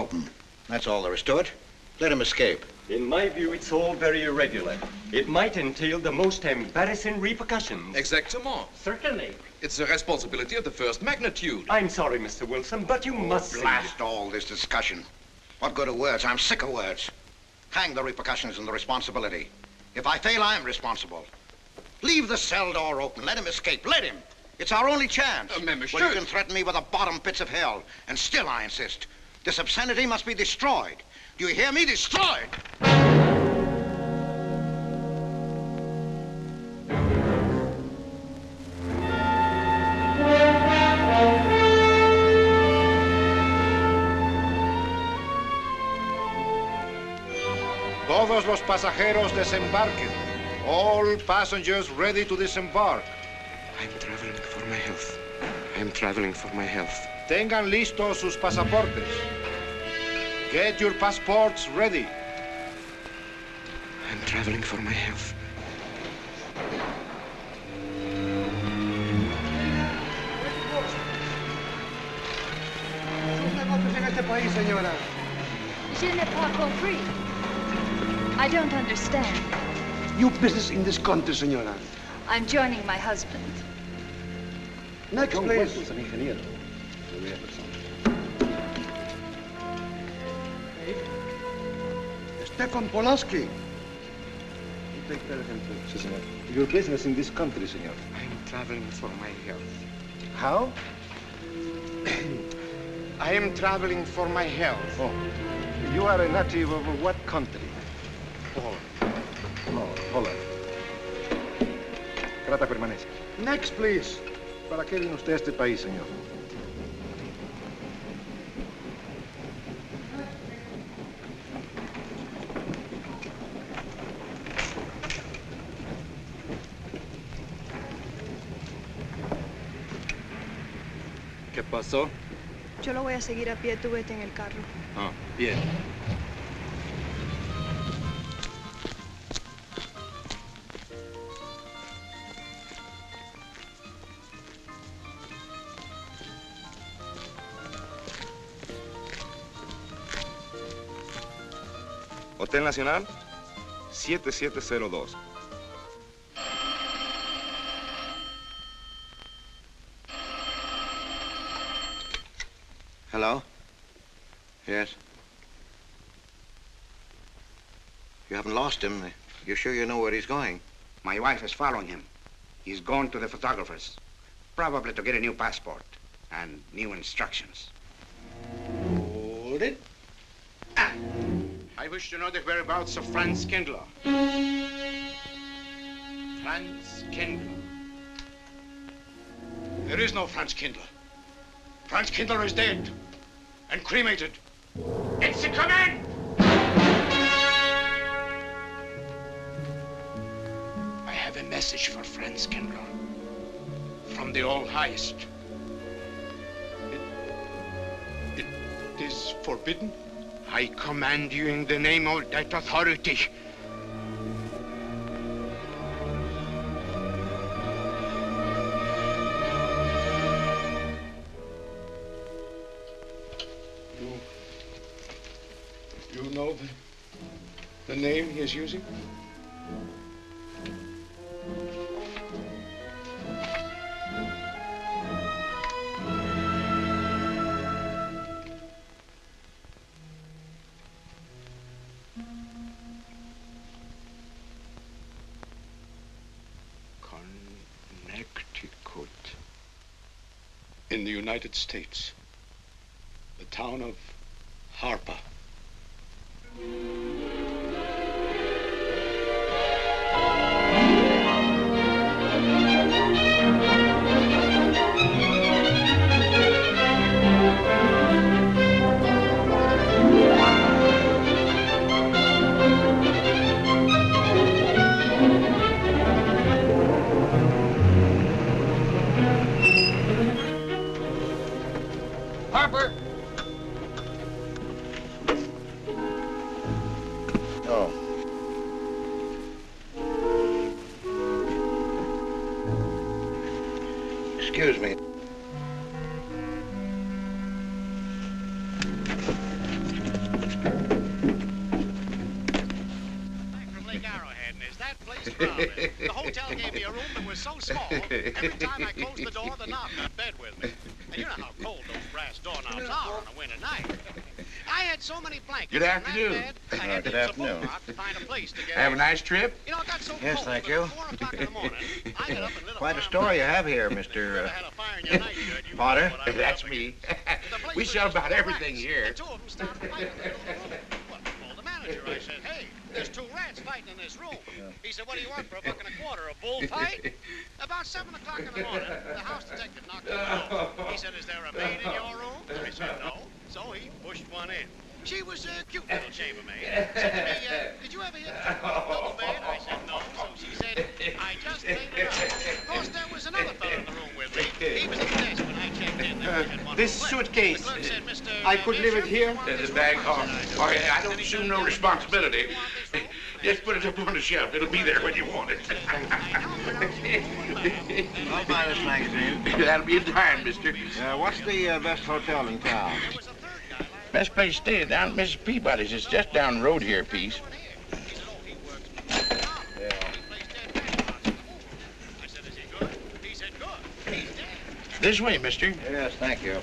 open. That's all there is to it. Let him escape. In my view, it's all very irregular. It might entail the most embarrassing repercussions. Exactement. Certainly. It's a responsibility of the first magnitude. I'm sorry, Mr. Wilson, but you must see Blast all this discussion. What good are words? I'm sick of words. Hang the repercussions and the responsibility. If I fail, I'm responsible. Leave the cell door open. Let him escape. Let him. It's our only chance. Monsieur. Well, you can threaten me with the bottom pits of hell, and still I insist. This obscenity must be destroyed. Do you hear me? Destroyed! Todos los pasajeros desembarquen. All passengers ready to disembark. I'm traveling for my health. I'm traveling for my health. Tengan listos sus pasaportes. Get your passports ready. I'm traveling for my health. Je n'ai pas compris. I don't understand. Your business in this country, senora. I'm joining my husband. Next, please. Stefan Polaski. Your business in this country, senor. I'm traveling for my health. How? I am traveling for my health. Oh. You are a native of what country? Poland. Oh, Holland. Trata permanece. Next, please. ¿Para qué vino usted a este país, señor? ¿Qué pasó? Yo lo voy a seguir a pie, tú vete en el carro. Ah, bien. Hotel Nacional, 7702. Hello? Yes? You haven't lost him. You're sure you know where he's going? My wife is following him. He's gone to the photographer's, probably to get a new passport and new instructions. Hold it. I wish to know the whereabouts of Franz Kindler. Franz Kindler. There is no Franz Kindler. Franz Kindler is dead and cremated. It's a command! I have a message for Franz Kindler from the All-Highest. It is forbidden? I command you in the name of that authority. You know the name he is using? Connecticut. In the United States. The town of Harper. Harper! Oh. Excuse me. Lake Arrowhead, and is that place crowded? The hotel gave me a room that was so small, every time I closed the door, the knob got bed with me. And you know how cold those brass doorknobs are on a winter night. I had so many blankets. Good afternoon. In that bed, I had Good to use a afternoon. boat to find a place to get Have a in. nice trip? You know, it got so Yes, cold thank that you. at 4 o'clock in the morning, I got up and lit a Quite a fire story you in my have here, room. If you Mr. ever had a fire in your nightshirt, you Potter. know what I was That's up me. against. The place We was sell just about full of everything rats, here. And two of them started fighting in the middle of the room. Well, I told the manager, I said, hey, there's 2 rats fighting in this room. He said, what do you want for $1.25? A bullfight? About 7 o'clock in the morning, the house detective knocked on the door. He said, is there a maid in your room? I said, no. So he pushed one in. She was a cute little chambermaid. Said to me, did you ever hear the double bed? I said, no. So she said, I just laid it out. Of course, there was another fellow in the room with me. He was at the desk when I checked in. There was one This room left. suitcase, The clerk said, Mr. I could leave it Bishop, here? you want this The bag room? off. I said, Oh, do. yeah, I don't Then he assume turned no to the responsibility. You want this room? Just put it up on the shelf. It'll be there when you want it. I'll buy this magazine. That'll be a dime, mister. What's the best hotel in town? Best place to stay is down at Mrs. Peabody's. It's just down the road here a piece. This way, mister. Yes, thank you.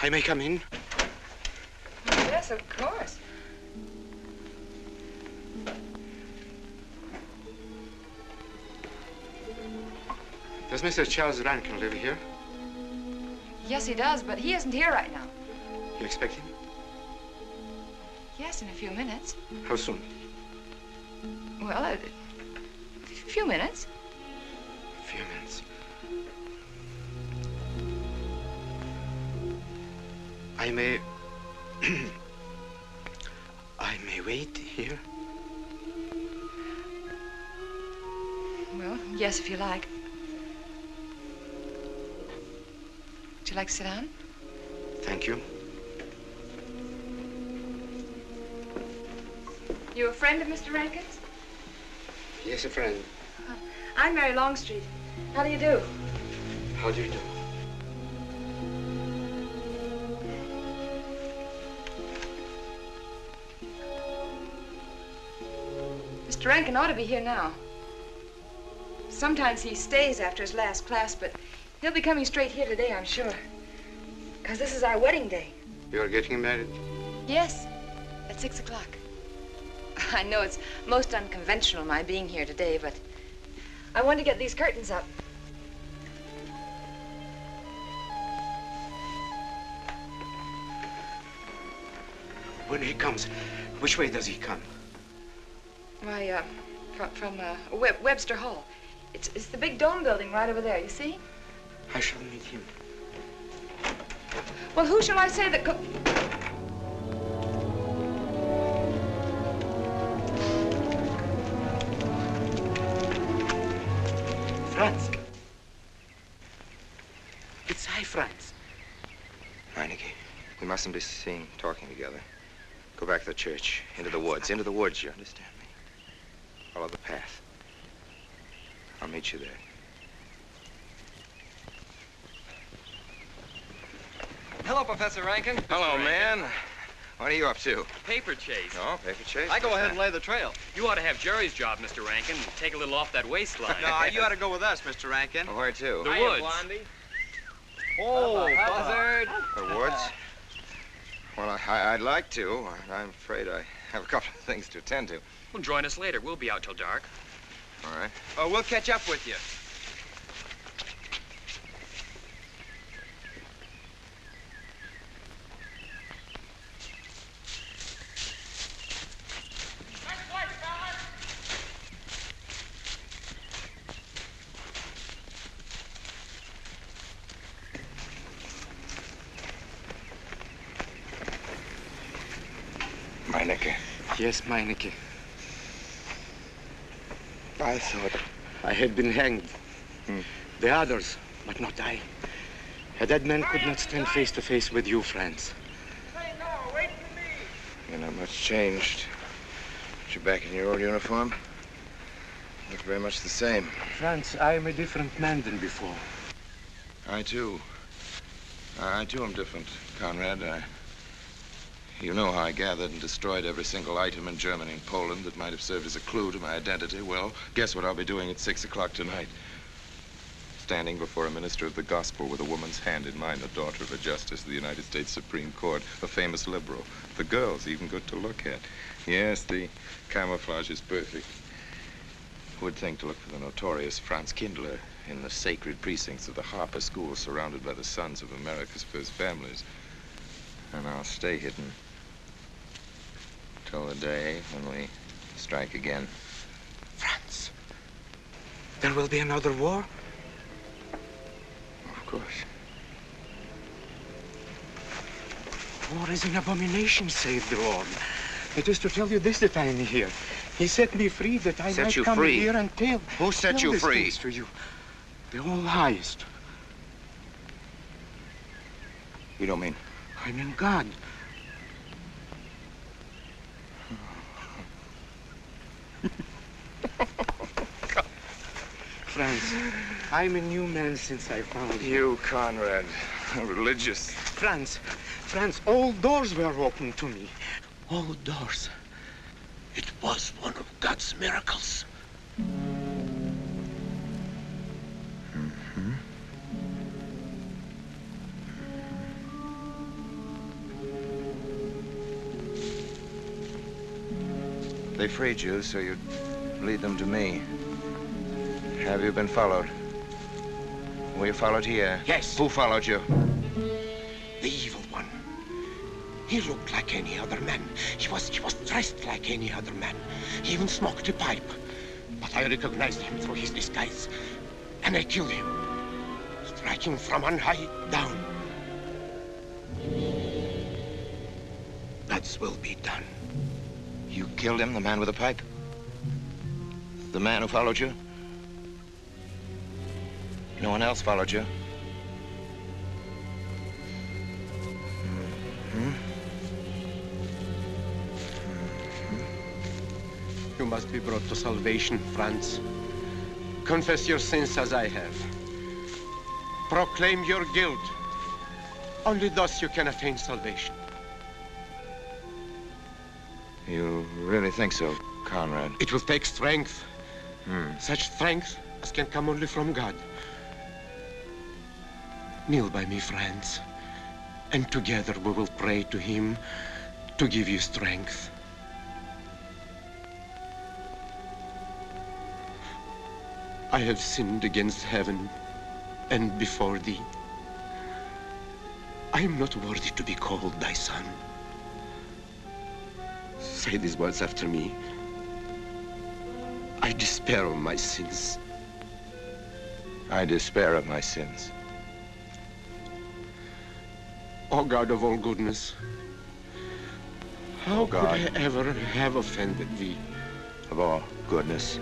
I may come in? Yes, of course. Does Mr. Charles Rankin live here? Yes, he does, but he isn't here right now. You expect him? Yes, in a few minutes. How soon? Well, a few minutes. A few minutes. I may... I may wait here? Well, yes, if you like. Would you like to sit down? Thank you. You a friend of Mr. Rankin's? Yes, a friend. I'm Mary Longstreet. How do you do? How do you do? Mr. Rankin ought to be here now. Sometimes he stays after his last class, but he'll be coming straight here today, I'm sure. Because this is our wedding day. You're getting married? Yes, at 6 o'clock. I know it's most unconventional, my being here today, but I want to get these curtains up. When he comes, which way does he come? Why, from Webster Hall. It's the big dome building right over there, you see? I shall meet him. Well, who shall I say that go... Franz. It's I, Franz. Meineke, we mustn't be seen talking together. Go back to the church, into the woods, you understand me? Follow the path. I'll meet you there. Hello, Professor Rankin. Hello, man. What are you up to? Paper chase. Oh, paper chase? I go What's ahead that? and lay the trail. You ought to have Jerry's job, Mr. Rankin, and take a little off that waistline. No, you ought to go with us, Mr. Rankin. Oh, where to? The Hiya, woods. Blondie. Oh, Buzzard. The woods? Well, I'd like to. I'm afraid I have a couple of things to attend to. Well, join us later. We'll be out till dark. All right. Oh, we'll catch up with you. Meineke. Yes, Meineke. I thought I had been hanged. The others, but not I. A dead man could not stand face to face with you, Franz. You're not much changed. But you're back in your old uniform. Look very much the same. Franz, I am a different man than before. I too am different, Conrad. You know how I gathered and destroyed every single item in Germany and Poland that might have served as a clue to my identity. Well, guess what I'll be doing at 6 o'clock tonight? Standing before a minister of the gospel with a woman's hand in mine, the daughter of a justice of the United States Supreme Court, a famous liberal. The girl's even good to look at. Yes, the camouflage is perfect. Who would think to look for the notorious Franz Kindler in the sacred precincts of the Harper School, surrounded by the sons of America's first families? And I'll stay hidden till the day when we strike again. Franz, there will be another war? Of course. War is an abomination, saith the Lord. It is to tell you this that I am here. He set me free that I Set might you come free? here and tell. Who set tell you these free? things to you. The All-Highest. You don't mean? I mean God. Franz, I'm a new man since I found you. You, Conrad, religious. Franz, all doors were open to me. All doors. It was one of God's miracles. They freed you so you'd lead them to me. Have you been followed? Were you followed here? Yes. Who followed you? The evil one. He looked like any other man. He was dressed like any other man. He even smoked a pipe. But I recognized him through his disguise. And I killed him. Striking from on high down. God's will be done. You killed him, the man with the pipe? The man who followed you? No one else followed you? You must be brought to salvation, Franz. Confess your sins as I have. Proclaim your guilt. Only thus you can attain salvation. You really think so, Conrad? It will take strength. Such strength as can come only from God. Kneel by me, Franz, and together we will pray to him to give you strength. I have sinned against heaven and before thee. I am not worthy to be called thy son. Say these words after me. I despair of my sins. I despair of my sins. O God of all goodness, how O God, could I ever have offended thee? Of all goodness.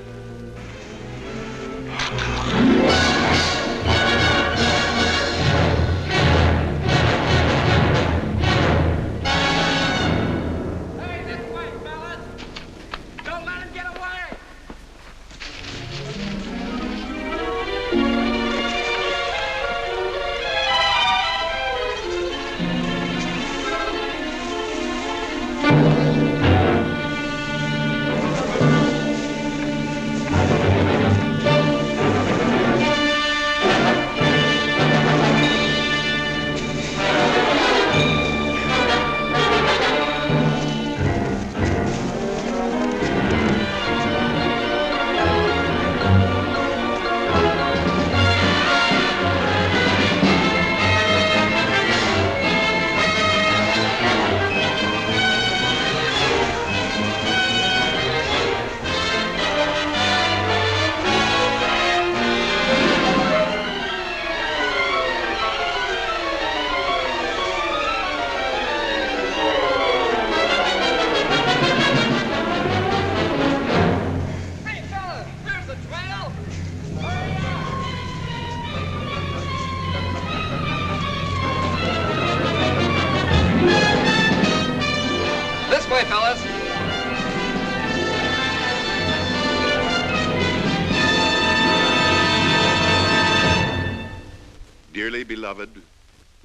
Dearly beloved,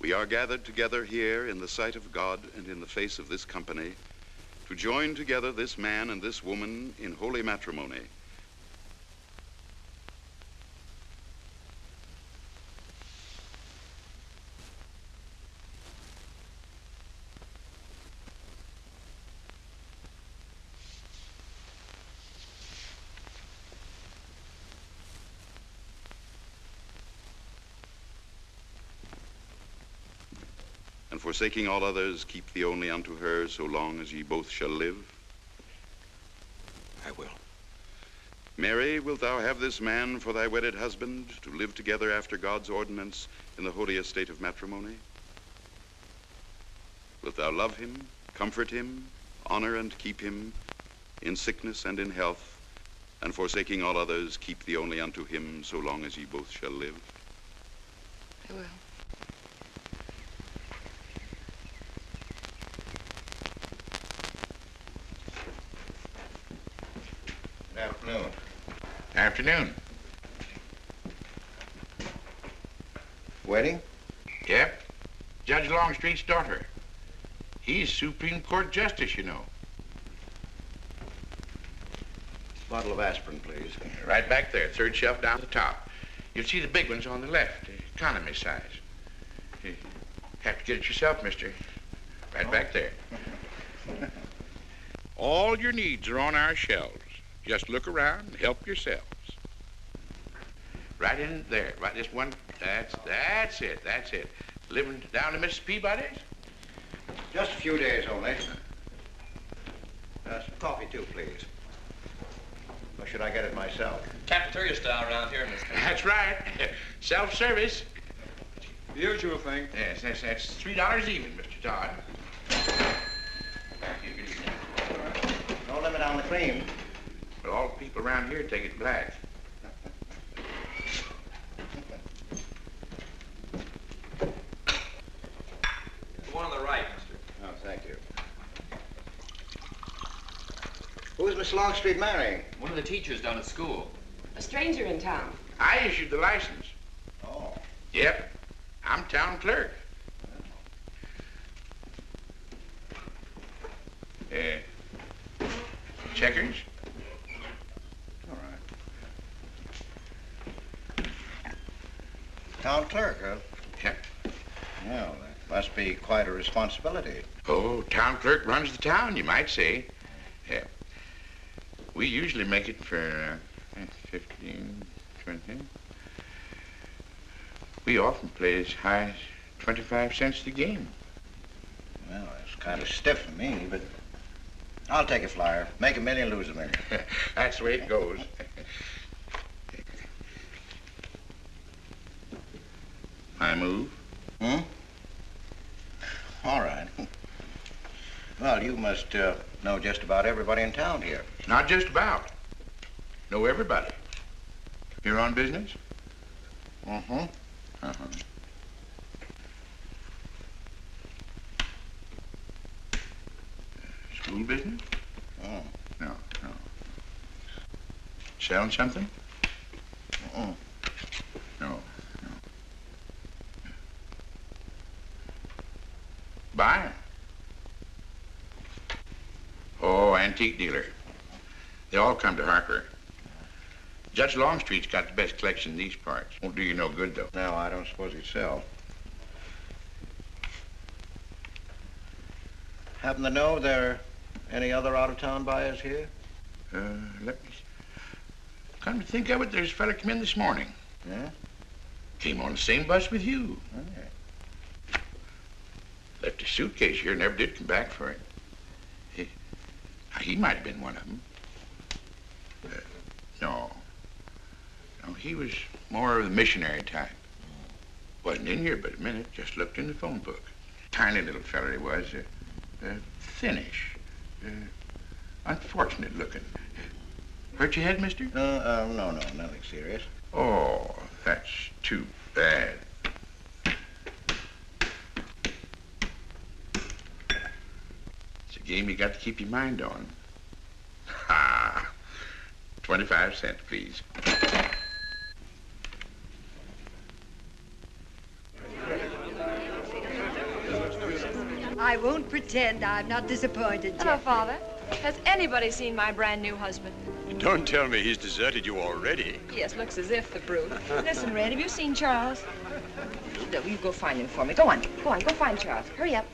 we are gathered together here in the sight of God and in the face of this company to join together this man and this woman in holy matrimony. And forsaking all others, keep thee only unto her so long as ye both shall live? I will. Mary, wilt thou have this man for thy wedded husband, to live together after God's ordinance in the holy estate of matrimony? Wilt thou love him, comfort him, honor and keep him in sickness and in health, and forsaking all others, keep thee only unto him so long as ye both shall live? I will. Good afternoon. Afternoon. Wedding? Yep. Judge Longstreet's daughter. He's Supreme Court Justice, you know. Bottle of aspirin, please. Right back there, third shelf down the top. You'll see the big ones on the left, the economy size. You have to get it yourself, mister. Right back there. All your needs are on our shelves. Just look around and help yourselves. Right in there, right this one, that's it. Living down to Mrs. Peabody's? Just a few days only. Some coffee too, please. Or should I get it myself? Cafeteria style around here, mister. That's right. Self-service. The usual thing. Yes, that's $3 even, Mr. Todd. No limit on the cream. But all the people around here take it black. The one on the right, mister. Oh, thank you. Who's Miss Longstreet marrying? One of the teachers down at school. A stranger in town. I issued the license. Oh. Yep. I'm town clerk. Checkers? All right. Town clerk, huh? Yep. Well, that must be quite a responsibility. Oh, town clerk runs the town, you might say. Yeah. We usually make it for 15, 20. We often play as high as 25 cents the game. Well, that's kind of stiff for me, but I'll take a flyer. Make a million, lose a million. That's the way it goes. I move. Hmm? All right. Well, you must know just about everybody in town here. Not just about. Know everybody. You're on business? Mm-hmm. Uh-huh. School business? Oh. No. Selling something? Mm-mm. No. Buying? Oh, antique dealer. They all come to Harper. Judge Longstreet's got the best collection in these parts. Won't do you no good, though. No, I don't suppose he'd sell. Happen to know there are any other out-of-town buyers here? Let me... Come to think of it, there's a fella come in this morning. Yeah? Came on the same bus with you. Okay. Left his suitcase here, never did come back for it. He might have been one of them. No, he was more of the missionary type. Wasn't in here but a minute, just looked in the phone book. Tiny little fella he was, thinnish, unfortunate looking. Hurt your head, mister? No, nothing serious. Oh, that's too bad. It's a game you got to keep your mind on. Ha! 25 cents, please. I won't pretend I'm not disappointed, Hello, Jeff. Father. Has anybody seen my brand new husband? Don't tell me he's deserted you already. Yes, looks as if, the brute. Listen, Red, have you seen Charles? You go find him for me. Go on, go find Charles. Hurry up.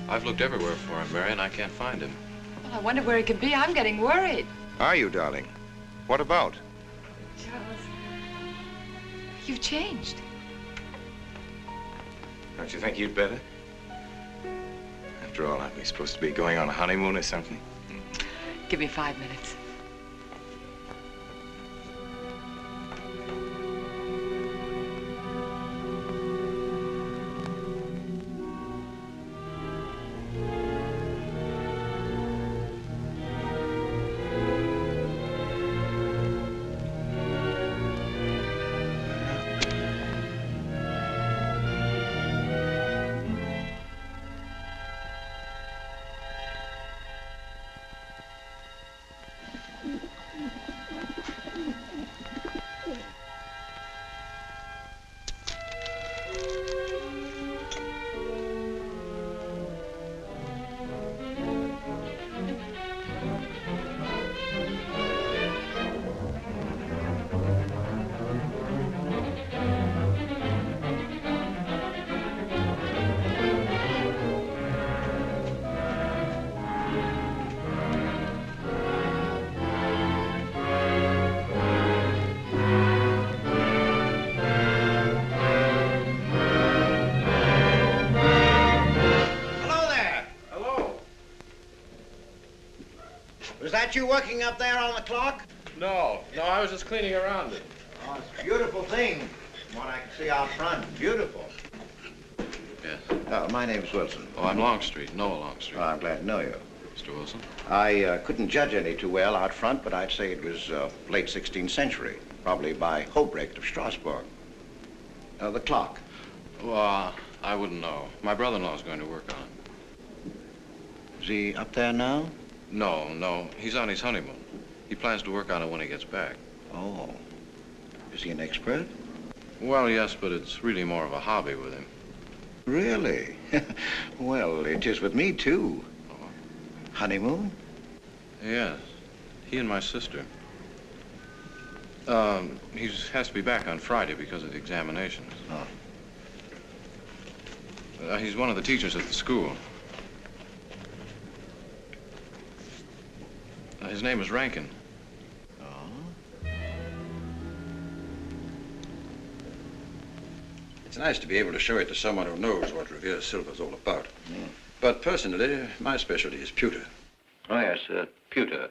I've looked everywhere for him, Mary, and I can't find him. Well, I wonder where he could be. I'm getting worried. Are you, darling? What about? Charles, you've changed. Don't you think you'd better? After all, aren't we supposed to be going on a honeymoon or something? Give me 5 minutes. Was that you working up there on the clock? No, I was just cleaning around it. Oh, it's a beautiful thing. From what I can see out front. Beautiful. Yes. My name's Wilson. Oh, I'm Longstreet, Noah Longstreet. Oh, I'm glad to know you. Mr. Wilson? I couldn't judge any too well out front, but I'd say it was late 16th century, probably by Hobrecht of Strasbourg. The clock. Well, I wouldn't know. My brother-in-law's going to work on it. Is he up there now? No. He's on his honeymoon. He plans to work on it when he gets back. Oh. Is he an expert? Well, yes, but it's really more of a hobby with him. Really? Well, it is with me, too. Oh. Honeymoon? Yes. He and my sister. He has to be back on Friday because of the examinations. Oh. He's one of the teachers at the school. His name is Rankin. It's nice to be able to show it to someone who knows what Revere Silver's all about. But personally, my specialty is pewter. Oh, yes, pewter.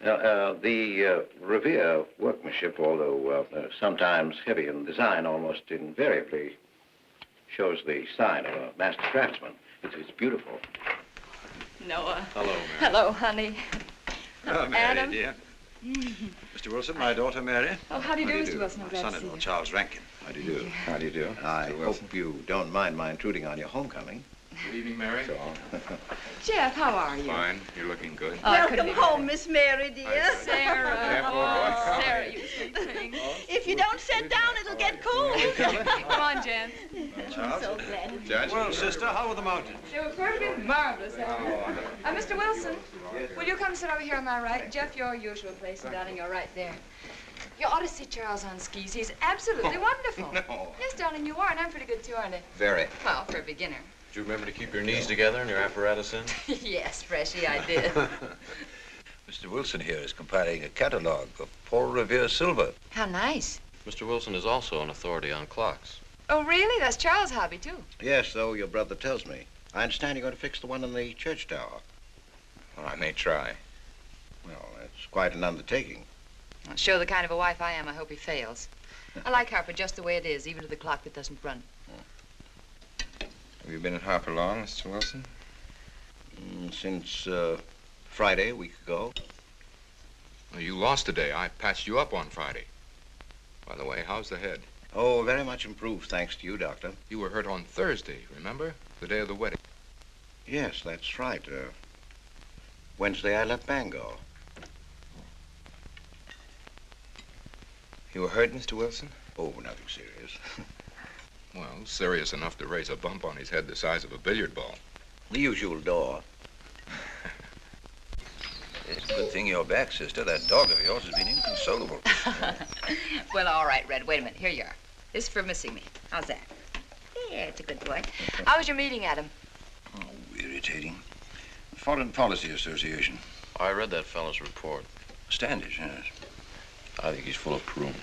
The Revere workmanship, although sometimes heavy in design, almost invariably shows the sign of a master craftsman. It's beautiful. Noah. Hello, Mary. Hello, honey. Oh, Mary, Adam. dear. Mr. Wilson, my daughter, Mary. Oh, how do you do, Mr. Wilson? I'm My glad to see son-in-law, you. Charles Rankin. How do you do? How do you do? I hope you don't mind my intruding on your homecoming. Good evening, Mary. Jeff, how are you? Fine. You're looking good. Welcome home, Miss Mary, dear. Sarah. Oh, Sarah, you sweet thing. If you don't sit down, it'll get cold. Come on, Jen. I'm so glad. Judge? Well, sister, how were the mountains? They were perfectly marvelous. Mr. Wilson, will you come sit over here on my right? Jeff, your usual place, and darling, you're right there. You ought to see Charles on skis. He's absolutely wonderful. No. Yes, darling, you are, and I'm pretty good too, aren't I? Very. Well, for a beginner. Do you remember to keep your knees together and your apparatus in? Yes, Freshy, I did. Mr. Wilson here is compiling a catalogue of Paul Revere Silver. How nice. Mr. Wilson is also an authority on clocks. Oh, really? That's Charles' hobby, too. Yes, so your brother tells me. I understand you're going to fix the one in the church tower. Well, I may try. Well, that's quite an undertaking. Well, show the kind of a wife I am, I hope he fails. I like Harper just the way it is, even to the clock that doesn't run. Have you been at Harper long, Mr. Wilson? Since Friday, a week ago. Well, you lost today. I patched you up on Friday. By the way, how's the head? Oh, very much improved, thanks to you, Doctor. You were hurt on Thursday, remember? The day of the wedding. Yes, that's right. Wednesday, I left Bangor. You were hurt, Mr. Wilson? Oh, nothing serious. Well, serious enough to raise a bump on his head the size of a billiard ball. The usual door. It's a good thing you're back, sister. That dog of yours has been inconsolable. Well, all right, Red. Wait a minute. Here you are. This is for missing me. How's that? Yeah, it's a good boy. How was your meeting, Adam? Oh, irritating. Foreign Policy Association. I read that fellow's report. Standish, yes. I think he's full of prunes.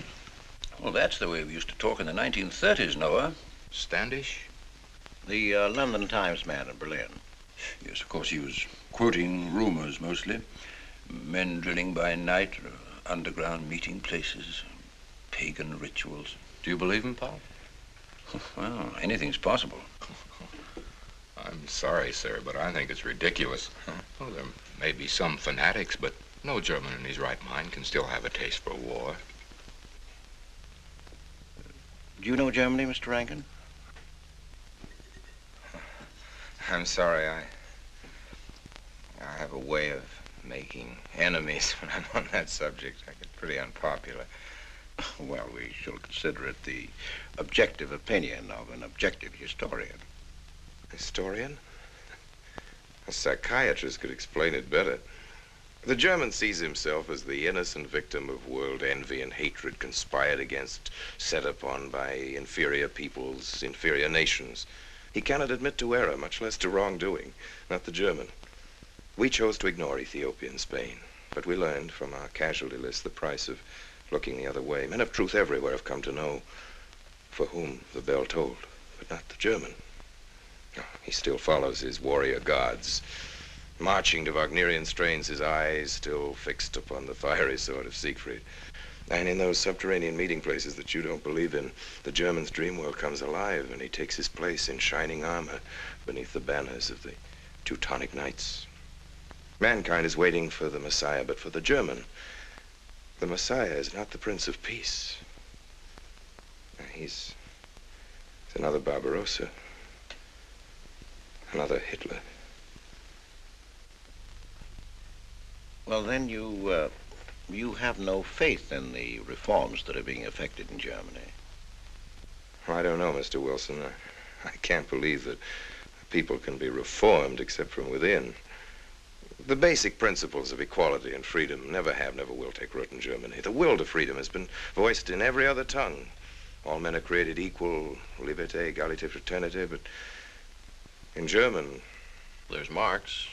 Well, that's the way we used to talk in the 1930s, Noah. Standish? The London Times man in Berlin. Yes, of course, he was quoting rumors mostly. Men drilling by night, underground meeting places, pagan rituals. Do you believe him, Paul? Well, anything's possible. I'm sorry, sir, but I think it's ridiculous. Well, there may be some fanatics, but no German in his right mind can still have a taste for war. Do you know Germany, Mr. Rankin? I'm sorry, I have a way of making enemies when I'm on that subject. I get pretty unpopular. Well, we shall consider it the objective opinion of an objective historian. Historian? A psychiatrist could explain it better. The German sees himself as the innocent victim of world envy and hatred conspired against, set upon by inferior peoples, inferior nations. He cannot admit to error, much less to wrongdoing. Not the German. We chose to ignore Ethiopia and Spain, but we learned from our casualty list the price of looking the other way. Men of truth everywhere have come to know for whom the bell tolled, but not the German. He still follows his warrior gods, marching to Wagnerian strains, his eyes still fixed upon the fiery sword of Siegfried. And in those subterranean meeting places that you don't believe in, the German's dream world comes alive, and he takes his place in shining armor beneath the banners of the Teutonic Knights. Mankind is waiting for the Messiah, but for the German, the Messiah is not the Prince of Peace. He's another Barbarossa, another Hitler. Well, then you have no faith in the reforms that are being effected in Germany. Well, I don't know, Mr. Wilson. I can't believe that people can be reformed except from within. The basic principles of equality and freedom never have, never will take root in Germany. The will to freedom has been voiced in every other tongue. All men are created equal, liberté, égalité, fraternité, but in German... There's Marx.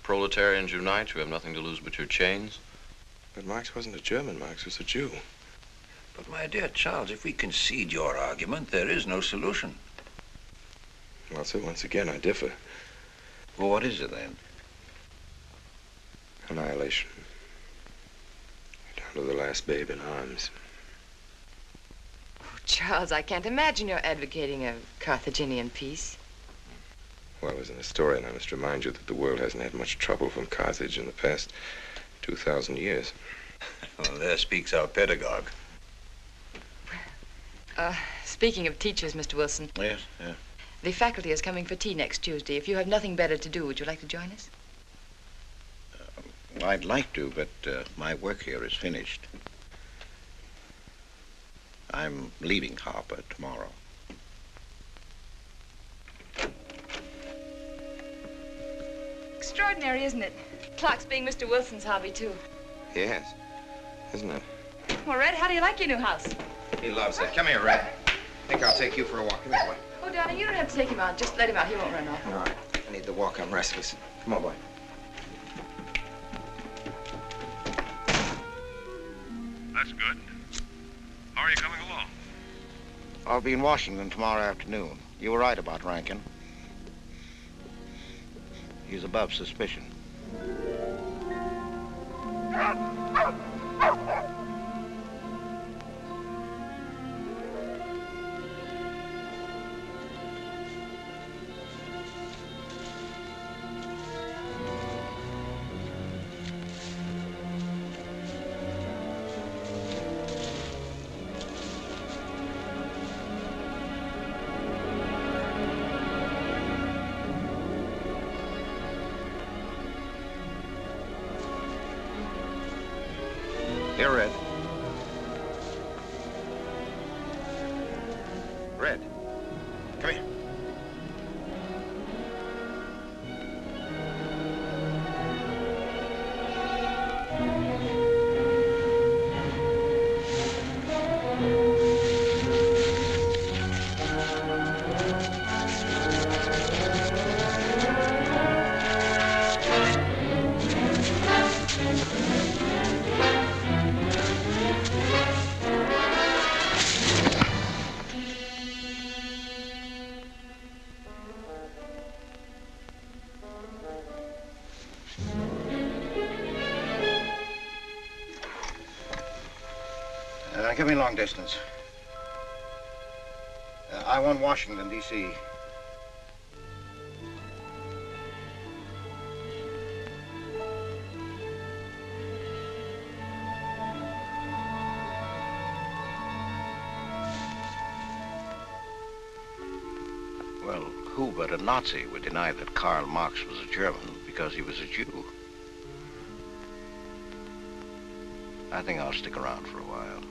Proletarians unite, you have nothing to lose but your chains. But Marx wasn't a German, Marx was a Jew. But my dear Charles, if we concede your argument, there is no solution. Well, sir, once again, I differ. Well, what is it then? Annihilation. Down to the last babe in arms. Oh, Charles, I can't imagine you're advocating a Carthaginian peace. Well, as an historian, I must remind you that the world hasn't had much trouble from Carthage in the past 2,000 years. Well, there speaks our pedagogue. Speaking of teachers, Mr. Wilson. Yes, yeah. The faculty is coming for tea next Tuesday. If you have nothing better to do, would you like to join us? I'd like to, but my work here is finished. I'm leaving Harper tomorrow. Extraordinary, isn't it? Clocks being Mr. Wilson's hobby, too. Yes, isn't it? Well, Red, how do you like your new house? He loves it. Come here, Red. I think I'll take you for a walk. Come here, boy. Oh, darling, you don't have to take him out. Just let him out. He won't run off. All right. I need the walk. I'm restless. Come on, boy. That's good. How are you coming along? I'll be in Washington tomorrow afternoon. You were right about Rankin. He's above suspicion. Here, Red. Red, come here. Give me long distance. I want Washington, D.C. Well, who but a Nazi would deny that Karl Marx was a German because he was a Jew? I think I'll stick around for a while.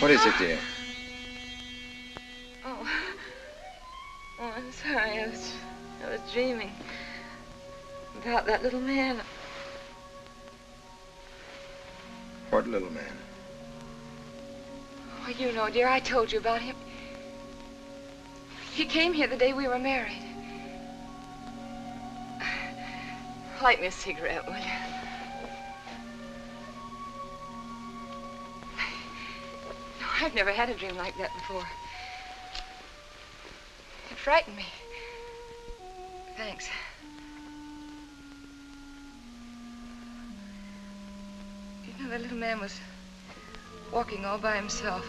What is it, dear? Oh, I'm sorry. I was dreaming about that little man. What little man? Oh, you know, dear, I told you about him. He came here the day we were married. Light me a cigarette, will you? No, I've never had a dream like that before. It frightened me. Thanks. You know, the little man was walking all by himself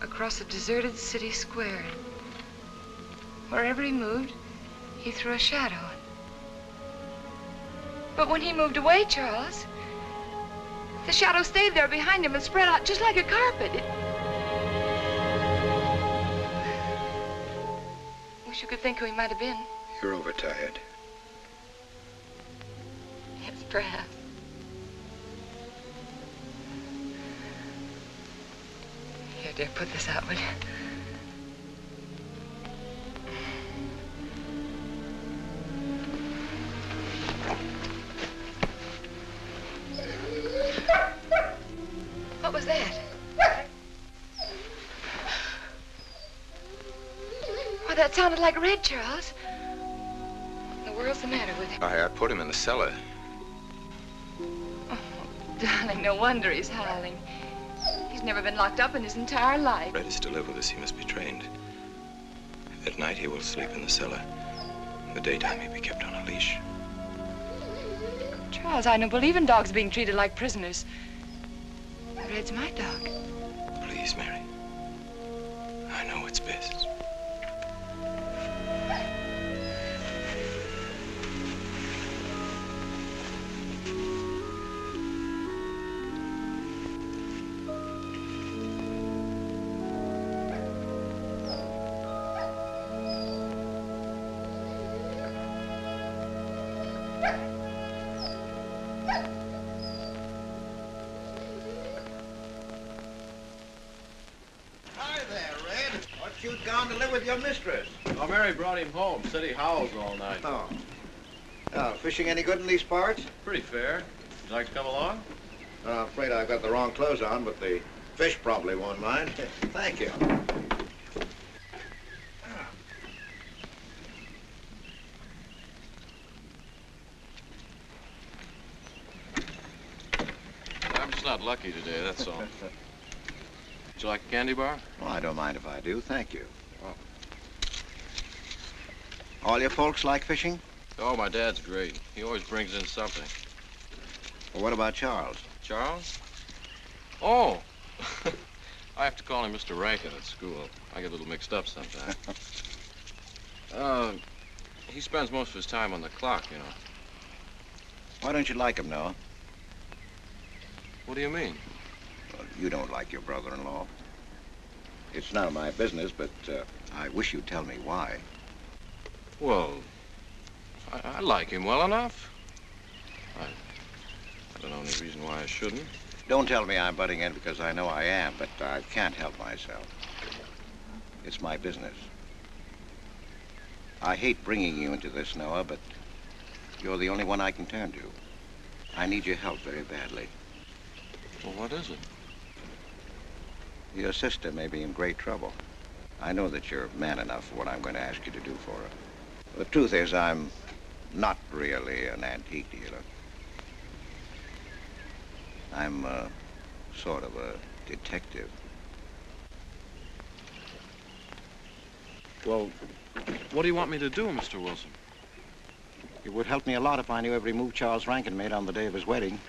across a deserted city square. Wherever he moved, He threw a shadow. But when he moved away, Charles, the shadow stayed there behind him and spread out just like a carpet. Wish you could think who he might have been. You're overtired. Yes, perhaps. Here, dear, put this out, will you? What was that? Why, that sounded like Red, Charles. What in the world's the matter with him? I put him in the cellar. Oh, darling, no wonder he's howling. He's never been locked up in his entire life. Red is to live with us. He must be trained. At night, he will sleep in the cellar. In the daytime, he'll be kept on a leash. Charles, I don't believe in dogs being treated like prisoners. Red's my dog. Please, Mary. I know it's best. You'd gone to live with your mistress. Oh, Mary brought him home. Said he howls all night. Oh. Fishing any good in these parts? Pretty fair. Would you like to come along? I'm afraid I've got the wrong clothes on, but the fish probably won't mind. Thank you. I'm just not lucky today, that's all. Would you like a candy bar? Well, I don't mind if I do. Thank you. Oh. All your folks like fishing? Oh, my dad's great. He always brings in something. Well, what about Charles? Charles? Oh! I have to call him Mr. Rankin at school. I get a little mixed up sometimes. He spends most of his time on the clock, you know. Why don't you like him, Noah? What do you mean? Well, you don't like your brother-in-law. It's none of my business, but I wish you'd tell me why. Well, I like him well enough. I don't know any reason why I shouldn't. Don't tell me I'm butting in because I know I am, but I can't help myself. It's my business. I hate bringing you into this, Noah, but you're the only one I can turn to. I need your help very badly. Well, what is it? Your sister may be in great trouble. I know that you're man enough for what I'm going to ask you to do for her. The truth is, I'm not really an antique dealer. I'm sort of a detective. Well, what do you want me to do, Mr. Wilson? It would help me a lot if I knew every move Charles Rankin made on the day of his wedding,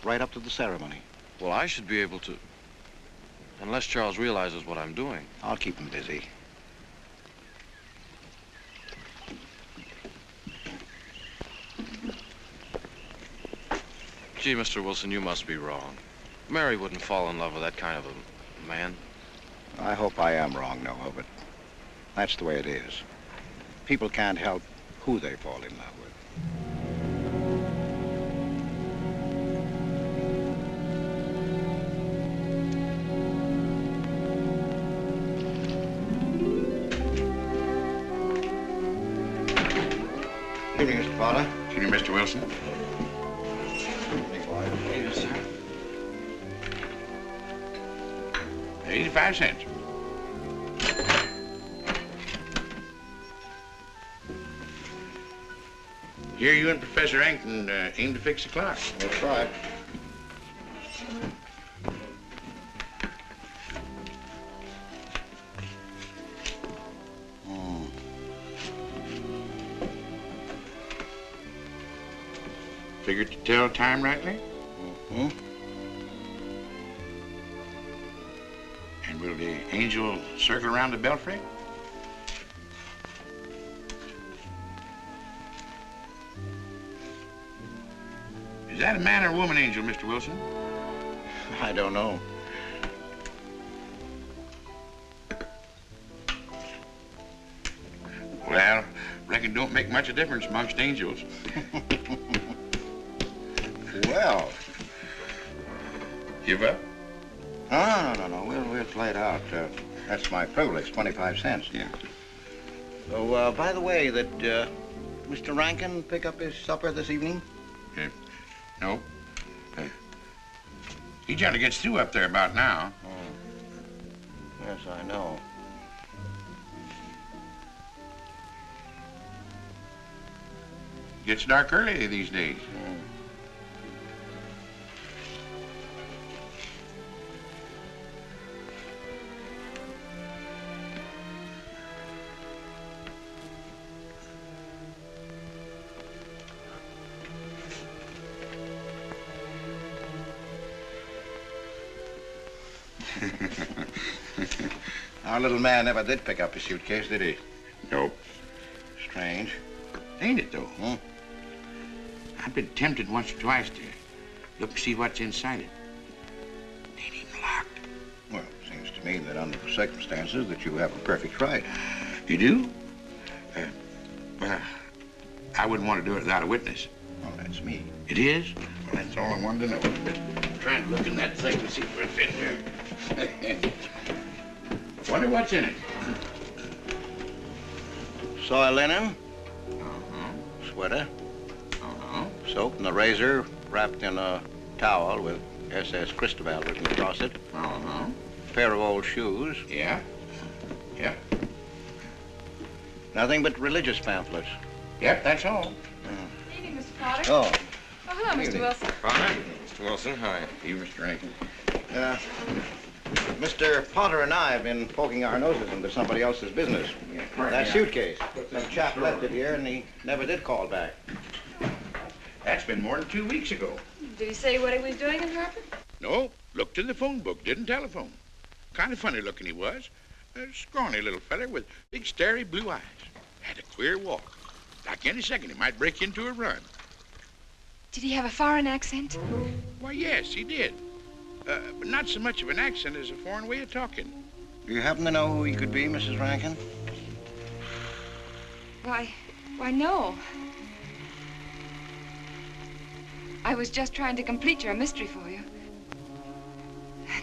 right up to the ceremony. Well, I should be able to, unless Charles realizes what I'm doing. I'll keep him busy. Gee, Mr. Wilson, you must be wrong. Mary wouldn't fall in love with that kind of a man. I hope I am wrong, Noah, but that's the way it is. People can't help who they fall in love with. Good evening, Mr. Fowler. Good evening, Mr. Wilson. Yes, sir. 85 cents. Here you and Professor Ankton aim to fix the clock. We'll try. Figured to tell time rightly? Mm-hmm. And will the angel circle around the belfry? that a man or a woman angel, Mr. Wilson? I don't know. Well, reckon it don't make much of a difference amongst angels. Well. Give up? No. We'll play it out. That's my privilege, 25 cents. Yeah. So, by the way, did Mr. Rankin pick up his supper this evening? No. He generally gets through up there about now. Oh. Yes, I know. Gets dark early these days. Our little man never did pick up his suitcase, did he? Nope. Strange. Ain't it, though? I've been tempted once or twice to look and see what's inside it. Ain't even locked. Well, it seems to me that under the circumstances that you have a perfect right. You do? Well, I wouldn't want to do it without a witness. Oh, that's me. It is? Well, that's all I wanted to know. I'm trying to look in that thing and see what's in here. Wonder what's in it. Soy linen. Sweater. Soap and a razor wrapped in a towel with SS Cristobal written across it. Pair of old shoes. Yeah. Yeah. Nothing but religious pamphlets. Yep, that's all. Evening, Mr. Potter. Oh. Oh, hello, Mr. Evening. Wilson. Potter? Mr. Wilson, hi. You, Mr. Rankin. Mr. Potter and I have been poking our noses into somebody else's business. That suitcase. Some chap left it here and he never did call back. That's been more than 2 weeks ago. Did he say what he was doing in Hartford? No, looked in the phone book, didn't telephone. Kind of funny looking he was. A scrawny little feller with big starry blue eyes. Had a queer walk. Like any second he might break into a run. Did he have a foreign accent? Why, yes, he did. But not so much of an accent as a foreign way of talking. Do you happen to know who he could be, Mrs. Rankin? Why, no. I was just trying to complete your mystery for you.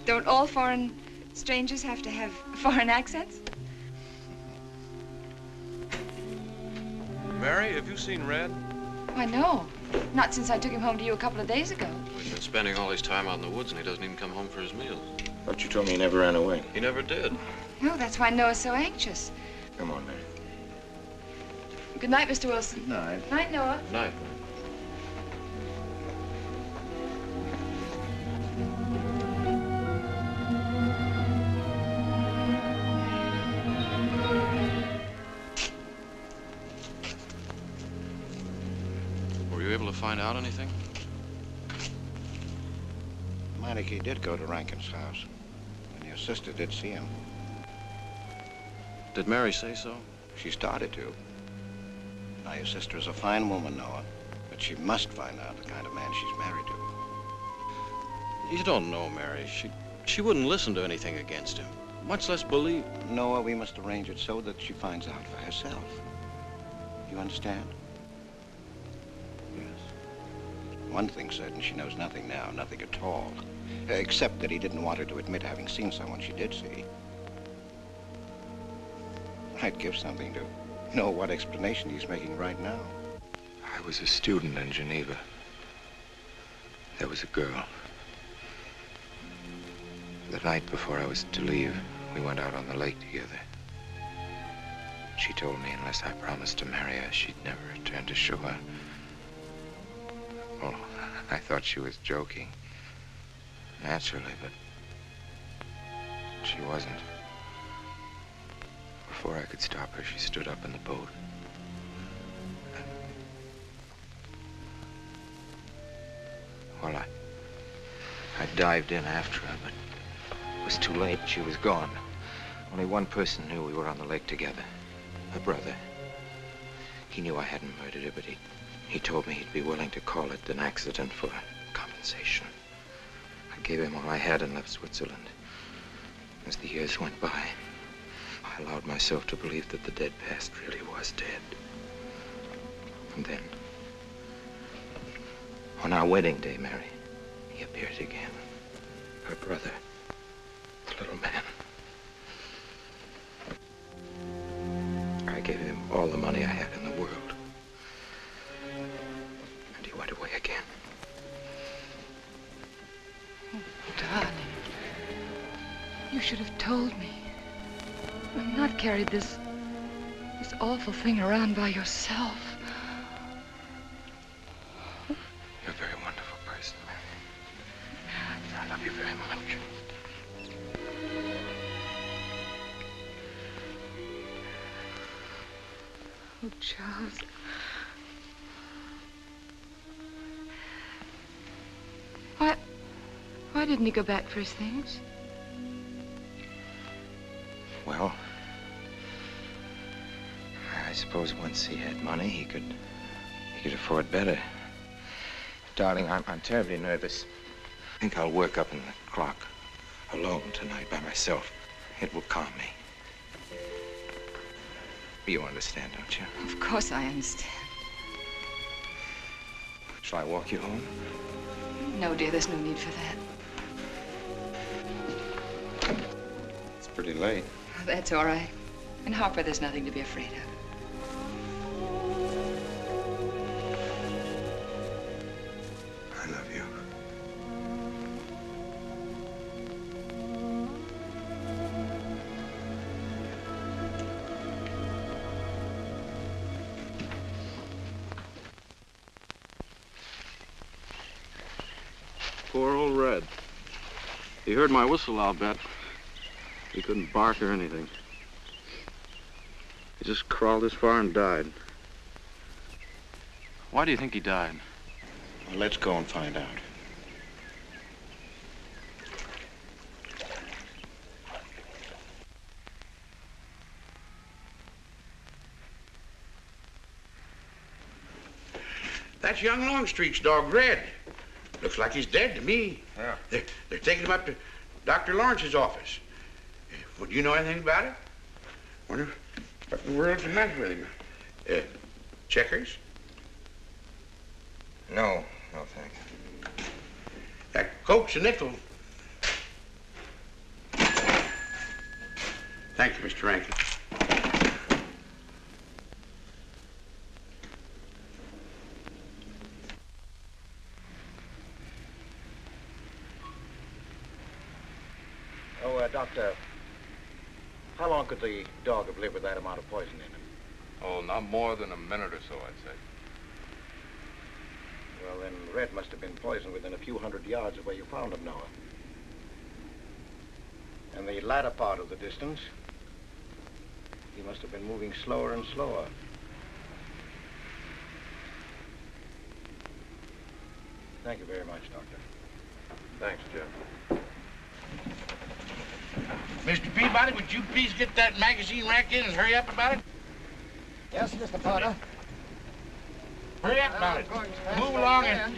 Don't all foreign strangers have to have foreign accents? Mary, have you seen Red? Why, no. Not since I took him home to you a couple of days ago. He's been spending all his time out in the woods, and he doesn't even come home for his meals. But you told me he never ran away. He never did. No, that's why Noah's so anxious. Come on, Mary. Good night, Mr. Wilson. Good night. Night, Noah. Night. Were you able to find out anything? Meineke did go to Rankin's house, and your sister did see him. Did Mary say so? She started to. Now, your sister is a fine woman, Noah, but she must find out the kind of man she's married to. You don't know, Mary. She wouldn't listen to anything against him, much less believe. Noah, we must arrange it so that she finds out for herself. You understand? Yes. One thing's certain, she knows nothing now, nothing at all. Except that he didn't want her to admit having seen someone she did see. I'd give something to know what explanation he's making right now. I was a student in Geneva. There was a girl. The night before I was to leave, we went out on the lake together. She told me unless I promised to marry her, she'd never return to shore. Well, I thought she was joking. Naturally, but she wasn't. Before I could stop her, she stood up in the boat. Well, I dived in after her, but it was too late. She was gone. Only one person knew we were on the lake together. Her brother. He knew I hadn't murdered her, but he He told me he'd be willing to call it an accident for compensation. I gave him all I had and left Switzerland. As the years went by, I allowed myself to believe that the dead past really was dead. And then, on our wedding day, Mary, he appeared again. Her brother, the little man. I gave him all the money I had in the world. And he went away again. Oh, darling. You should have told me. And not carried this awful thing around by yourself. You're a very wonderful person, Mary. I love you very much. Oh, Charles. Why didn't he go back for his things? Well, I suppose once he had money, he could afford better. Darling, I'm terribly nervous. I think I'll work up in the clock alone tonight by myself. It will calm me. You understand, don't you? Of course I understand. Shall I walk you home? No, dear, there's no need for that. It's pretty late. That's all right. In Harper, there's nothing to be afraid of. I love you. Poor old Red. He heard my whistle, I'll bet. He couldn't bark or anything. He just crawled this far and died. Why do you think he died? Well, let's go and find out. That's young Longstreet's dog, Red. Looks like he's dead to me. Yeah. They're taking him up to Dr. Lawrence's office. Would you know anything about it? Wonder what in the world's the matter with him? Checkers? No, thanks. Cokes and nickel. Thank you, Mr. Rankin. Doctor, how long could the dog have lived with that amount of poison in him? Oh, not more than a minute or so, I'd say. Well, then Red must have been poisoned within a few hundred yards of where you found him, Noah. And the latter part of the distance, he must have been moving slower and slower. Thank you very much, Doctor. Thanks, Jeff. Mr. Peabody, would you please get that magazine rack in and hurry up about it? Yes, Mr. Potter. Hurry up about it. Move along and...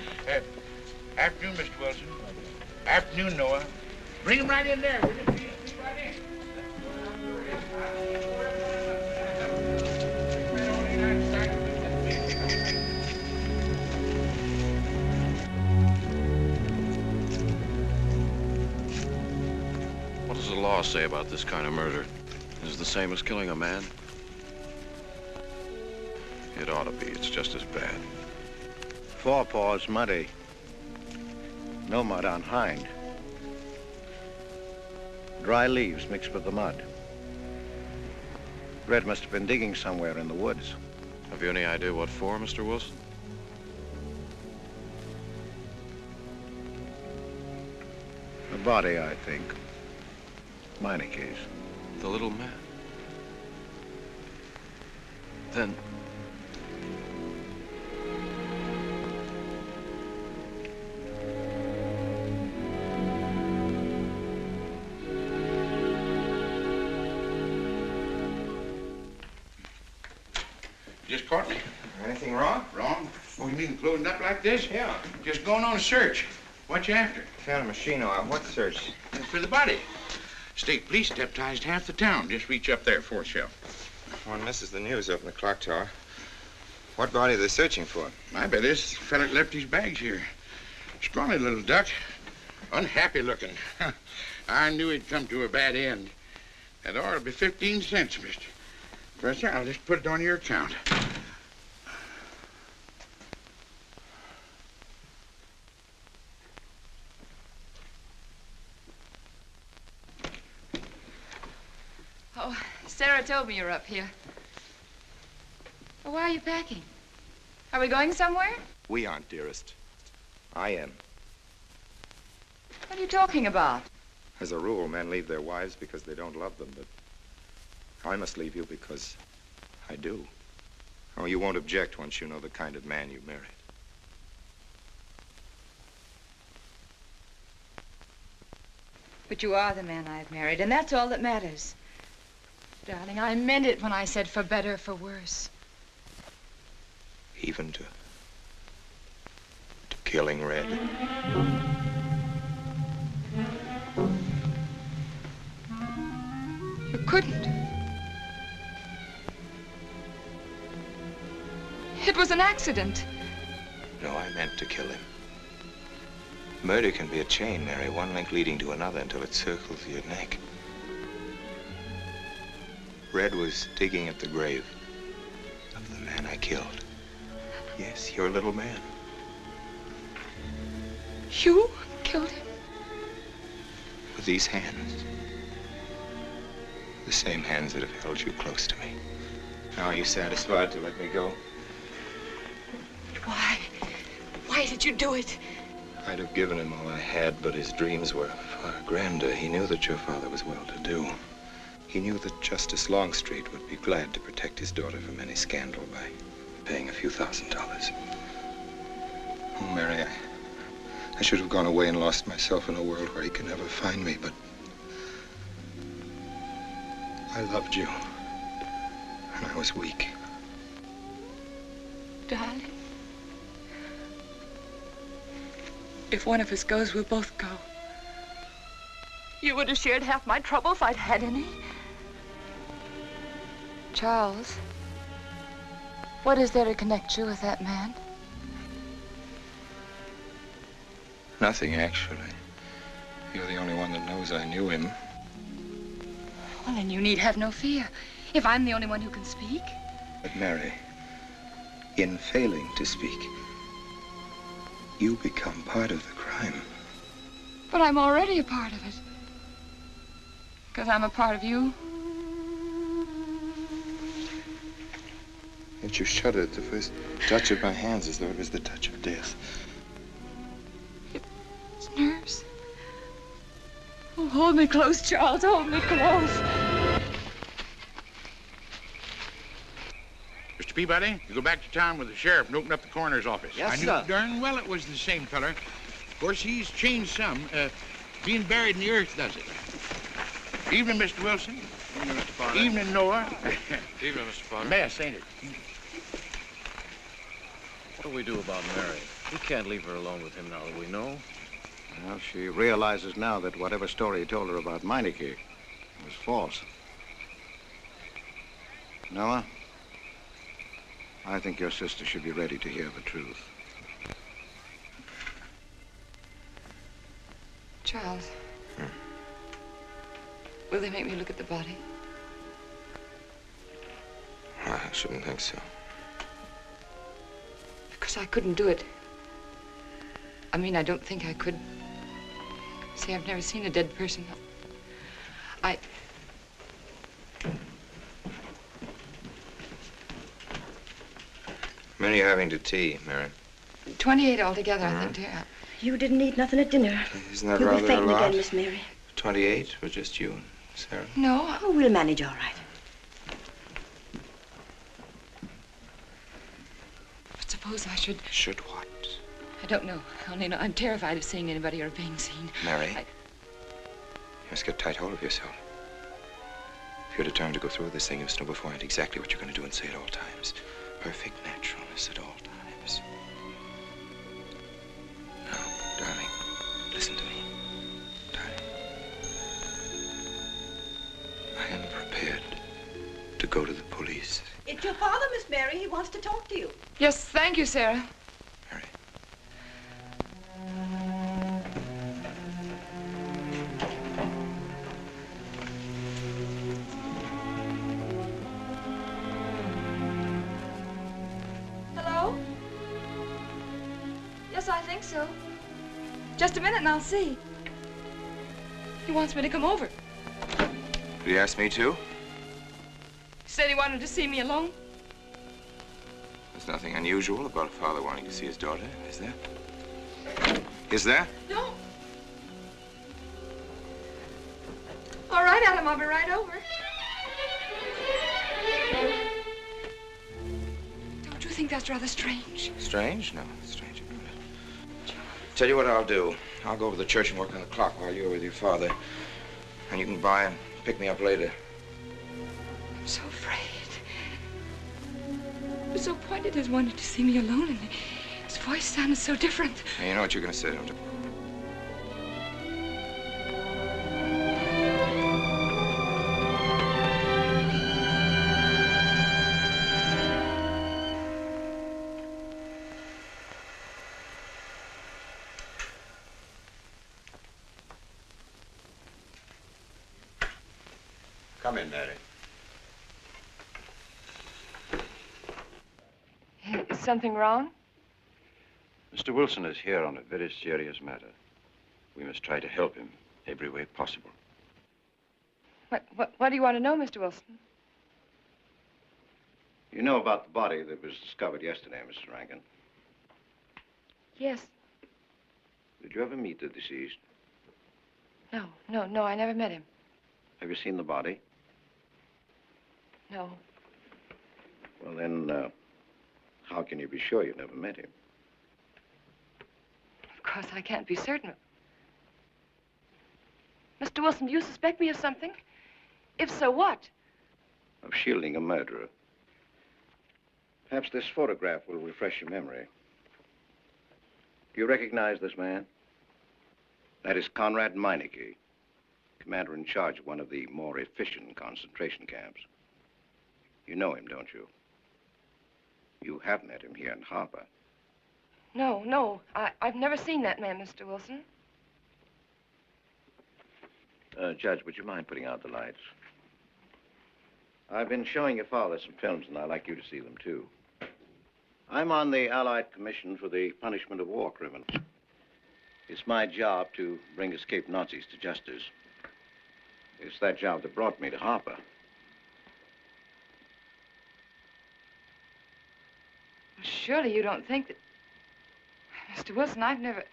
afternoon, Mr. Wilson. Afternoon, Noah. Bring him right in there, will you? Please, right in. What does the law say about this kind of murder? Is it the same as killing a man? It ought to be. It's just as bad. Forepaws muddy. No mud on hind. Dry leaves mixed with the mud. Red must have been digging somewhere in the woods. Have you any idea what for, Mr. Wilson? A body, I think. Minor case. The little man? Then... Just caught me. Anything wrong? Wrong? Oh, you mean closing up like this? Yeah. Just going on a search. What you after? Found a machine oil. What search? For the body. State police deputized half the town. Just reach up there, fourth shelf. One misses the news up in the clock tower. What body are they searching for? I bet this fella left his bags here. Scrawny little duck. Unhappy looking. I knew he'd come to a bad end. That ought to be 15 cents, mister. Professor, I'll just put it on your account. Oh, Sarah told me you're up here. Well, why are you packing? Are we going somewhere? We aren't, dearest. I am. What are you talking about? As a rule, men leave their wives because they don't love them, but I must leave you because I do. Oh, you won't object once you know the kind of man you married. But you are the man I've married, and that's all that matters. Darling, I meant it when I said for better, for worse. Even to killing Red. You couldn't. It was an accident. No, I meant to kill him. Murder can be a chain, Mary, one link leading to another until it circles your neck. Red was digging at the grave of the man I killed. Yes, your little man. You killed him? With these hands. The same hands that have held you close to me. Now, are you satisfied to let me go? Why? Why did you do it? I'd have given him all I had, but his dreams were far grander. He knew that your father was well-to-do. He knew that Justice Longstreet would be glad to protect his daughter from any scandal by paying a few $1,000s. Oh, Mary, I should have gone away and lost myself in a world where he could never find me, but I loved you, and I was weak. Darling, if one of us goes, we'll both go. You would have shared half my trouble if I'd had any. Charles, what is there to connect you with that man? Nothing, actually. You're the only one that knows I knew him. Well, then you need have no fear. If I'm the only one who can speak. But Mary, in failing to speak, you become part of the crime. But I'm already a part of it. Because I'm a part of you. Yet you shuddered at the first touch of my hands as though it was the touch of death. It's nerves. Oh, hold me close, Charles. Hold me close. Mr. Peabody, you go back to town with the sheriff and open up the coroner's office. Yes, I knew sir. darn well it was the same feller. Of course, he's changed some. Being buried in the earth does it. Evening, Mr. Wilson. Evening, Mr. Potter. Evening, Noah. Evening, Mr. Potter. Mess, ain't it? What do we do about Mary? We can't leave her alone with him now that we know. Well, she realizes now that whatever story he told her about Meineke was false. Noah, I think your sister should be ready to hear the truth. Charles. Will they make me look at the body? I shouldn't think so. Because I couldn't do it. I mean, I don't think I could. See, I've never seen a dead person. Many are having to tea, Mary. 28 altogether, I think, dear. You didn't eat nothing at dinner. Isn't that You'll rather be fainting a lot? again, Miss Mary. 28 for just you and Sarah? No. Oh, we'll manage all right. But suppose I should... Should what? I don't know. I only know I'm terrified of seeing anybody or being seen. Mary, you must get tight hold of yourself. If you're determined to go through with this thing, you must know beforehand exactly what you're going to do and say at all times. Perfect naturalness at all times. wants to talk to you. Yes, thank you, Sarah. Hello? Yes, I think so. Just a minute and I'll see. He wants me to come over. Did he ask me to? He said he wanted to see me alone. There's nothing unusual about a father wanting to see his daughter, is there? Is there? No. All right, Adam, I'll be right over. Don't you think that's rather strange? Strange? No, strange about it. Tell you what I'll do. I'll go over to the church and work on the clock while you're with your father. And you can by and pick me up later. I'm so afraid. He was so pointed as wanted to see me alone, and his voice sounded so different. Hey, you know what you're going to say, don't you? Come in, Mary. Is something wrong? Mr. Wilson is here on a very serious matter. We must try to help him every way possible. What do you want to know, Mr. Wilson? You know about the body that was discovered yesterday, Mrs. Rankin. Yes. Did you ever meet the deceased? No, I never met him. Have you seen the body? No. Well, then, how can you be sure you never met him? Of course, I can't be certain. Mr. Wilson, do you suspect me of something? If so, what? Of shielding a murderer. Perhaps this photograph will refresh your memory. Do you recognize this man? That is Conrad Meineke, commander in charge of one of the more efficient concentration camps. You know him, don't you? You have met him here in Harper. No, I've never seen that man, Mr. Wilson. Judge, would you mind putting out the lights? I've been showing your father some films, and I'd like you to see them, too. I'm on the Allied Commission for the Punishment of War Criminals. It's my job to bring escaped Nazis to justice. It's that job that brought me to Harper. Surely you don't think that... Mr. Wilson, I've never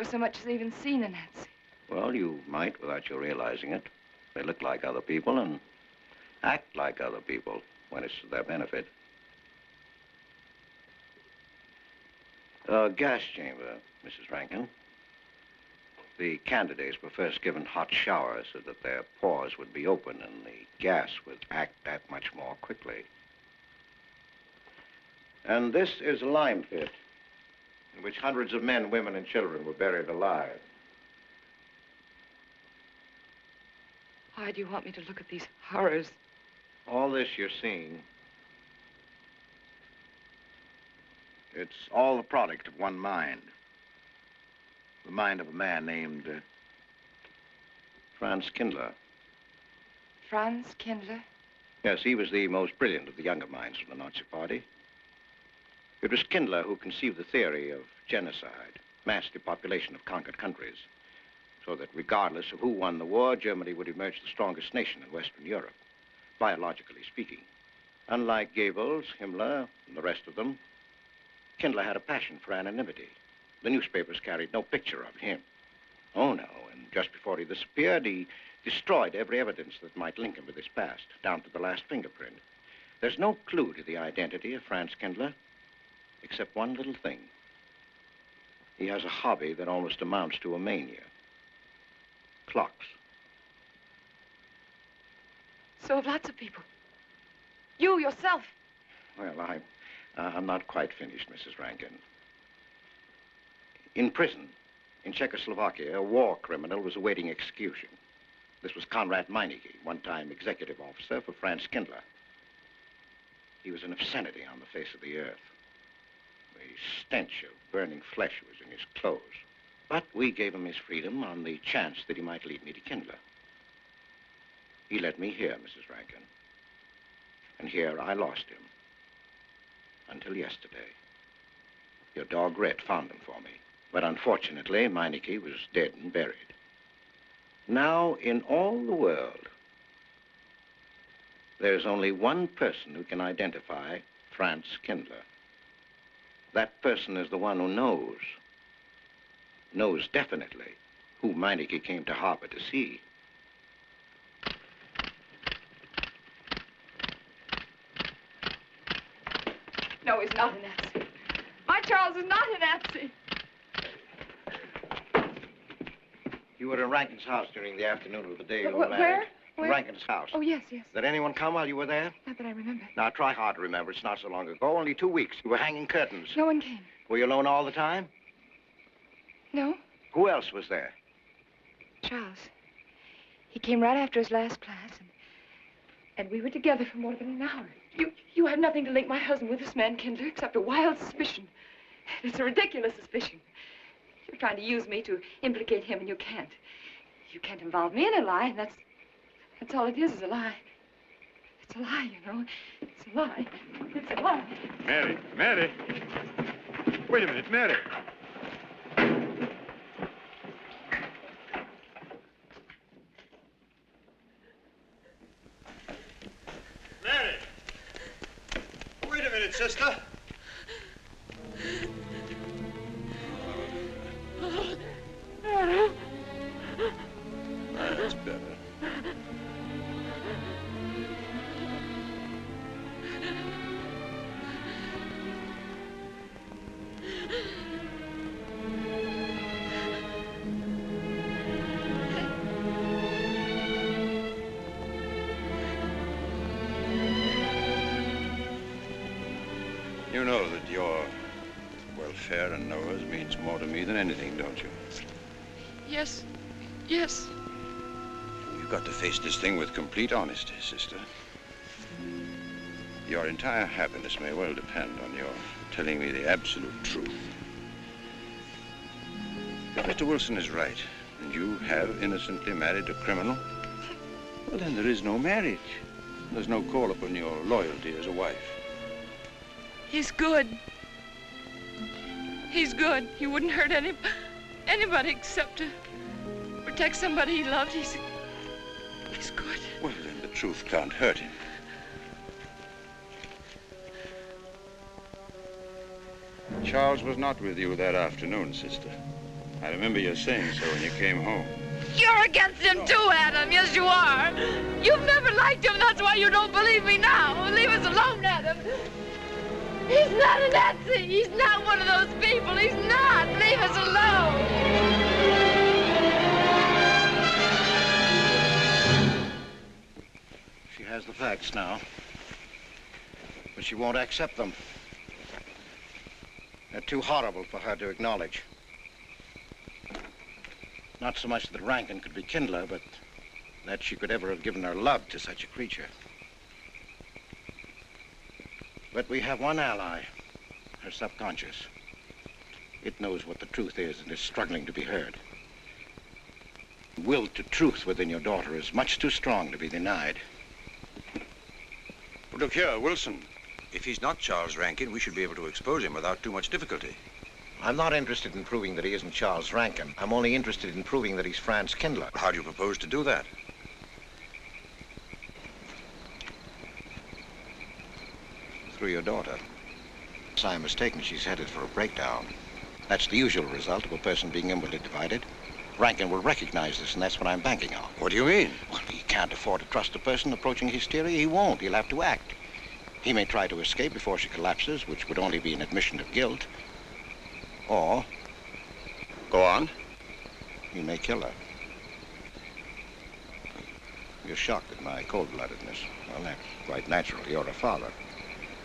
so much as even seen a Nazi. Well, you might without you realizing it. They look like other people and act like other people when it's to their benefit. A gas chamber, Mrs. Rankin. The candidates were first given hot showers so that their pores would be open and the gas would act that much more quickly. And this is a lime pit in which hundreds of men, women, and children were buried alive. Why do you want me to look at these horrors? All this you're seeing, it's all the product of one mind. The mind of a man named Franz Kindler. Franz Kindler? Yes, he was the most brilliant of the younger minds of the Nazi Party. It was Kindler who conceived the theory of genocide, mass depopulation of conquered countries, so that regardless of who won the war, Germany would emerge the strongest nation in Western Europe, biologically speaking. Unlike Goebbels, Himmler, and the rest of them, Kindler had a passion for anonymity. The newspapers carried no picture of him. Oh, no, and just before he disappeared, he destroyed every evidence that might link him with his past, down to the last fingerprint. There's no clue to the identity of Franz Kindler, except one little thing. He has a hobby that almost amounts to a mania. Clocks. So have lots of people. You, yourself. Well, I'm not quite finished, Mrs. Rankin. In prison, in Czechoslovakia, a war criminal was awaiting execution. This was Conrad Meineke, one-time executive officer for Franz Kindler. He was an obscenity on the face of the earth. The stench of burning flesh was in his clothes. But we gave him his freedom on the chance that he might lead me to Kindler. He led me here, Mrs. Rankin. And here I lost him. Until yesterday. Your dog Red found him for me. But unfortunately, Meineke was dead and buried. Now, in all the world, there's only one person who can identify Franz Kindler. That person is the one who knows definitely who Meineke came to harbor to see. No, he's not a Nazi. My Charles is not a Nazi. You were in Rankin's house during the afternoon of the day you were married. Where? Where? Rankin's house. Oh, yes, yes. Did anyone come while you were there? Not that I remember. Now, try hard to remember. It's not so long ago. Only 2 weeks. You were hanging curtains. No one came. Were you alone all the time? No. Who else was there? Charles. He came right after his last class, and we were together for more than an hour. You have nothing to link my husband with this man, Kindler, except a wild suspicion. It's a ridiculous suspicion. You're trying to use me to implicate him, and you can't. You can't involve me in a lie, and that's all it is a lie. It's a lie, you know. It's a lie. It's a lie. Mary, Mary. Wait a minute, Mary. Mary. Wait a minute, sister. That's better. You know that your welfare and Noah's means more to me than anything, don't you? Yes. Yes. You've got to face this thing with complete honesty, sister. Your entire happiness may well depend on your telling me the absolute truth. If Mr. Wilson is right, and you have innocently married a criminal, well, then there is no marriage. There's no call upon your loyalty as a wife. He's good. He's good. He wouldn't hurt anybody except to protect somebody he loved. He's good. Well, then the truth can't hurt him. Charles was not with you that afternoon, sister. I remember you saying so when you came home. You're against him too, Adam. Yes, you are. You've never liked him. That's why you don't believe me now. Leave us alone, Adam. He's not a Nazi. He's not one of those people. He's not. Leave us alone. She has the facts now, but she won't accept them. They're too horrible for her to acknowledge. Not so much that Rankin could be Kindler, but that she could ever have given her love to such a creature. But we have one ally, her subconscious. It knows what the truth is and is struggling to be heard. The will to truth within your daughter is much too strong to be denied. But look here, Wilson. If he's not Charles Rankin, we should be able to expose him without too much difficulty. I'm not interested in proving that he isn't Charles Rankin. I'm only interested in proving that he's Franz Kindler. How do you propose to do that? Through your daughter. If I'm mistaken, she's headed for a breakdown. That's the usual result of a person being inwardly divided. Rankin will recognize this, and that's what I'm banking on. What do you mean? Well, he can't afford to trust a person approaching hysteria. He won't. He'll have to act. He may try to escape before she collapses, which would only be an admission of guilt. Or... Go on. He may kill her. You're shocked at my cold-bloodedness. Well, that's quite natural. You're a father.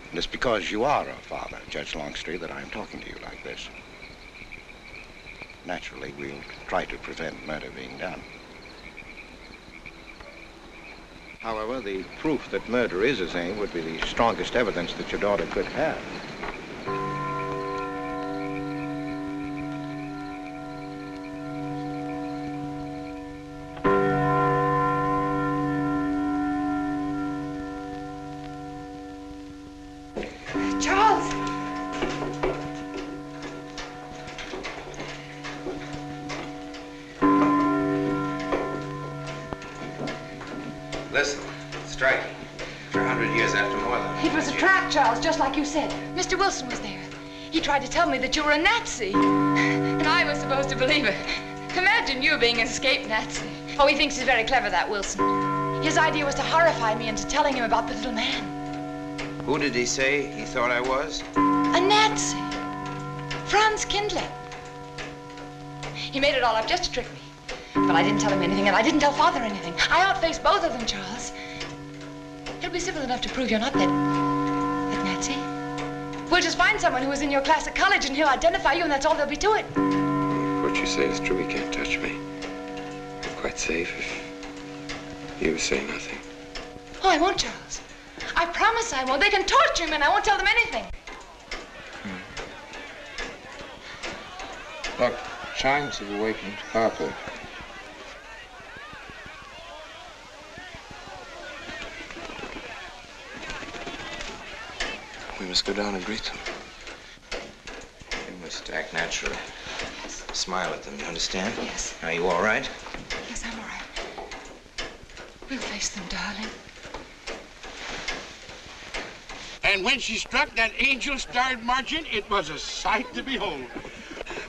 And it's because you are a father, Judge Longstreet, that I'm talking to you like this. Naturally, we'll try to prevent murder being done. However, the proof that murder is his aim would be the strongest evidence that your daughter could have. Charles! Listen, striking. For 100 years after more than... It was a trap, Charles, just like you said. Mr. Wilson was there. He tried to tell me that you were a Nazi. And I was supposed to believe it. Imagine you being an escaped Nazi. Oh, he thinks he's very clever, that Wilson. His idea was to horrify me into telling him about the little man. Who did he say he thought I was? A Nazi. Franz Kindler. He made it all up just to trick me. But I didn't tell him anything, and I didn't tell Father anything. I outfaced both of them, Charles. He'll be civil enough to prove you're not that Nazi. We'll just find someone who was in your class at college, and he'll identify you, and that's all there'll be to it. If what you say is true, he can't touch me. I'm quite safe if you say nothing. Oh, I won't, Charles. I promise I won't. They can torture me, and I won't tell them anything. Look, chimes have awakened Harper. We must go down and greet them. You must act naturally. Yes. Smile at them, you understand? Yes. Are you all right? Yes, I'm all right. We'll face them, darling. And when she struck that angel-starred margin, it was a sight to behold.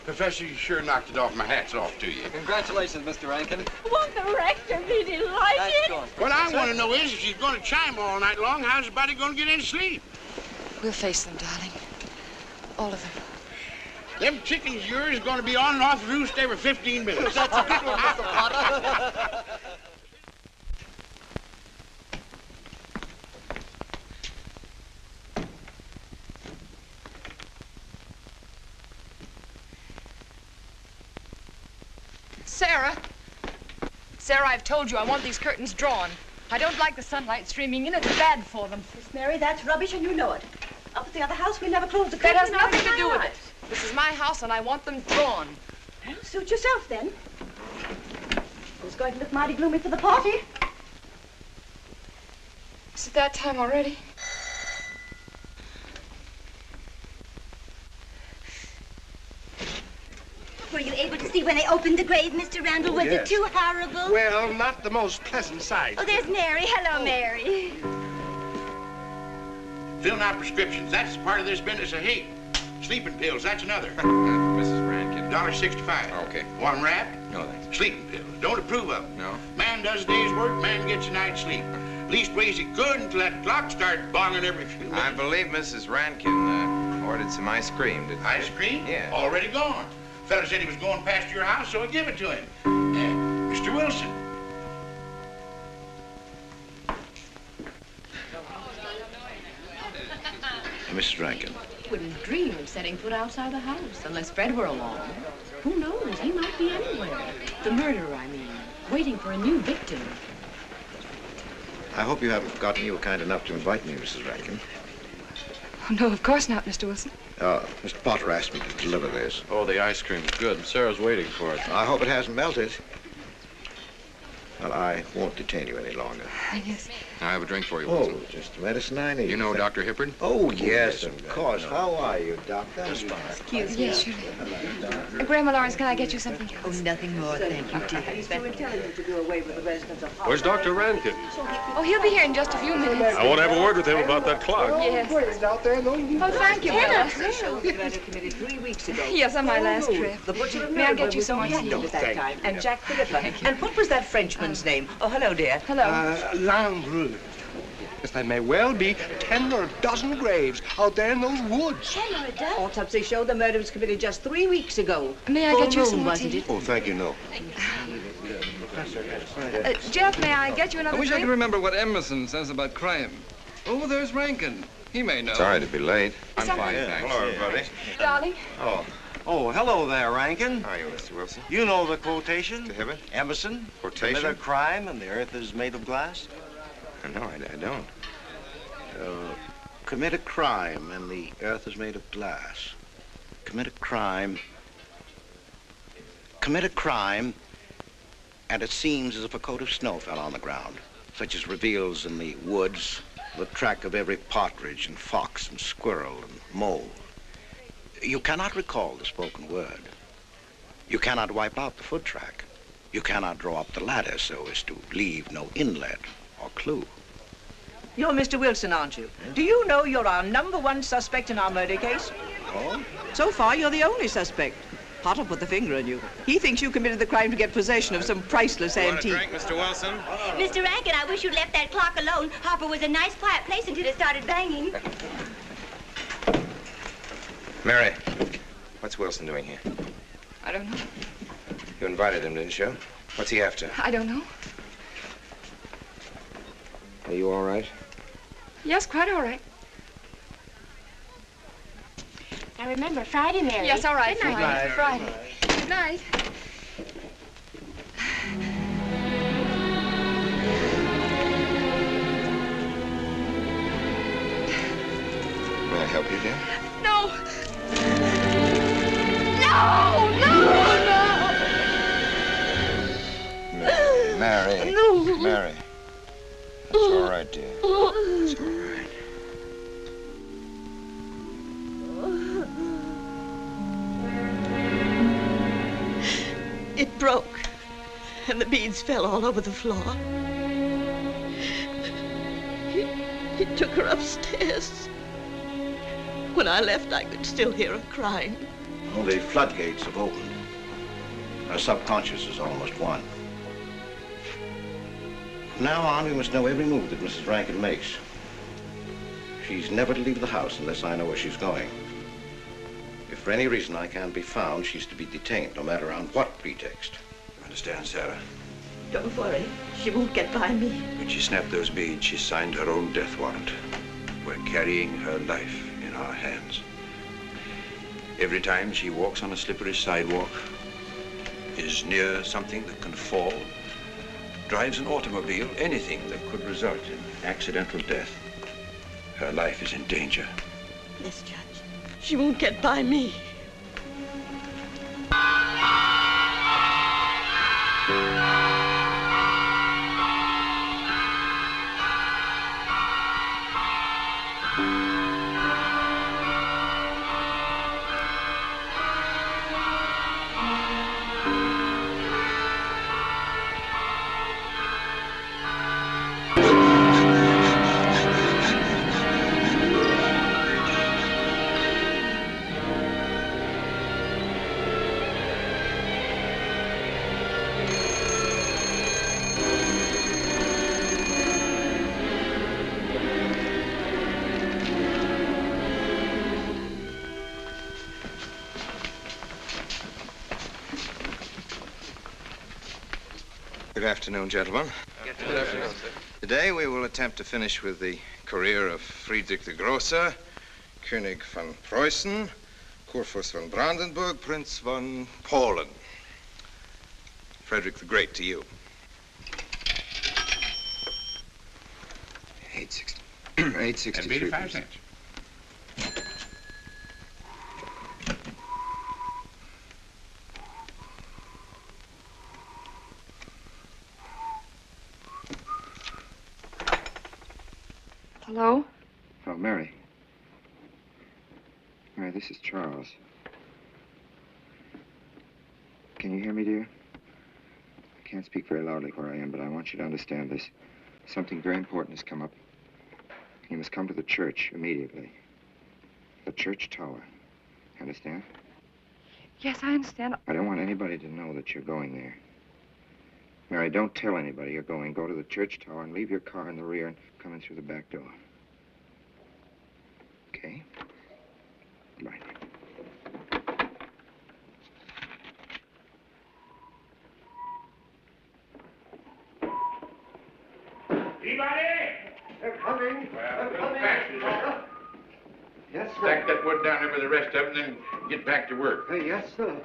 Professor, you sure knocked it off. My hat's off to you. Congratulations, Mr. Rankin. Won't the rector be delighted? What I want to know is, if she's going to chime all night long, how's the body going to get any sleep? We'll face them, darling. All of them. Them chickens of yours are going to be on and off the roost every 15 minutes. That's a good one, Mr. Potter. Sarah. Sarah, I've told you I want these curtains drawn. I don't like the sunlight streaming in. It's bad for them. Miss Mary, that's rubbish and you know it. Up at the other house, we never close the curtains. That has nothing to do with it. This is my house and I want them drawn. Well, suit yourself then. It's going to look mighty gloomy for the party. Is it that time already? Were you able to see when they opened the grave, Mr. Randall? Was it too horrible? Well, not the most pleasant sight. Oh, there's Mary. Hello, Mary. Filling out prescriptions, that's part of this business of hate. Sleeping pills, that's another. Mrs. Rankin. $1.65. Okay. One wrap? No, thanks. Sleeping pills. Don't approve of them. No. Man does a day's work, man gets a night's sleep. Leastways he could until that clock started bonging every few minutes. I believe Mrs. Rankin ordered some ice cream. Ice cream? Yeah. Already gone. Fella said he was going past your house, so I give it to him. Mr. Wilson. Mrs. Rankin. Wouldn't dream of setting foot outside the house unless Fred were along. Who knows? He might be anywhere. The murderer, I mean, waiting for a new victim. I hope you haven't forgotten you were kind enough to invite me, Mrs. Rankin. Oh, no, of course not, Mr. Wilson. Mr. Potter asked me to deliver this. Oh, the ice cream's good. Sarah's waiting for it. I hope it hasn't melted. Well, I won't detain you any longer. Yes. I have a drink for you, Oh, Wilson. just the medicine I need. You know Dr. Hippard? Oh, yes, of course. How are you, Doctor? Excuse me. Yes, surely. Grandma Lawrence, can I get you something else? Oh, nothing more, thank you, dear. He's too intelligent to do away with the residents of Where's Dr. Rankin? Oh, he'll be here in just a few minutes. I want to have a word with him about that clock. Yes. Oh, thank you, Willa. Committee 3 weeks ago. Yes, on my last trip. The butcher of May I get Melbourne you was some on more hand tea? at that time. And Jack Philippa. And what was that Frenchman's name? Oh, hello, dear. Hello. Landru. Yes, there may well be 10 or a dozen graves out there in those woods. 10 or a dozen? Autopsy showed the murder was committed just 3 weeks ago. May I Full get you moon, some more wasn't tea? it? Oh, thank you, no. Jeff, may I get you another I wish I drink? could remember what Emerson says about crime. Oh, there's Rankin. He may know. Sorry to be late. I'm fine, thanks. Hello, everybody. Darling. Oh, hello there, Rankin. How are you, Mr. Wilson? You know the quotation? To Hibbert? Emerson. Quotation? Commit a crime and the earth is made of glass. No, I don't. Commit a crime and the earth is made of glass. Commit a crime and it seems as if a coat of snow fell on the ground, such as reveals in the woods the track of every partridge and fox and squirrel and mole. You cannot recall the spoken word. You cannot wipe out the foot track. You cannot draw up the ladder so as to leave no inlet or clue. You're Mr. Wilson, aren't you? Do you know you're our #1 suspect in our murder case? Oh? So far, you're the only suspect. Potter put the finger on you. He thinks you committed the crime to get possession of some priceless antique. Want a drink, Mr. Wilson? Mr. Rankin, I wish you'd left that clock alone. Harper was a nice, quiet place until it started banging. Mary, what's Wilson doing here? I don't know. You invited him, didn't you? What's he after? I don't know. Are you all right? Yes, quite all right. Now remember, Friday, Mary. Yes, all right. Good night. Friday. Good night. May I help you, dear? No! No! No! Mary. No. Mary. It's all right, dear. It's all right. It broke, and the beads fell all over the floor. He took her upstairs. When I left, I could still hear her crying. Well, the floodgates have opened. Her subconscious is almost won. From now on, we must know every move that Mrs. Rankin makes. She's never to leave the house unless I know where she's going. If for any reason I can't be found, she's to be detained, no matter on what pretext. Understand, Sarah? Don't worry, she won't get by me. When she snapped those beads, she signed her own death warrant. We're carrying her life in our hands. Every time she walks on a slippery sidewalk, is near something that can fall, drives an automobile, anything that could result in accidental death, her life is in danger. Yes, Judge. She won't get by me. Good afternoon, gentlemen. Good afternoon, sir. Today we will attempt to finish with the career of Friedrich the Großer, König von Preußen, Kurfürst von Brandenburg, Prince von Polen. Frederick the Great to you. 863. That'd be 85 cents. Hello? Oh, Mary. Mary, this is Charles. Can you hear me, dear? I can't speak very loudly where I am, but I want you to understand this. Something very important has come up. You must come to the church immediately. The church tower. Understand? Yes, I understand. I don't want anybody to know that you're going there. Mary, don't tell anybody you're going. Go to the church tower and leave your car in the rear and come in through the back door. Okay? Right. Anybody? They're coming. Well, a little faster, sir. Yes, sir. Stack that wood down there with the rest of them, then get back to work. Yes, sir.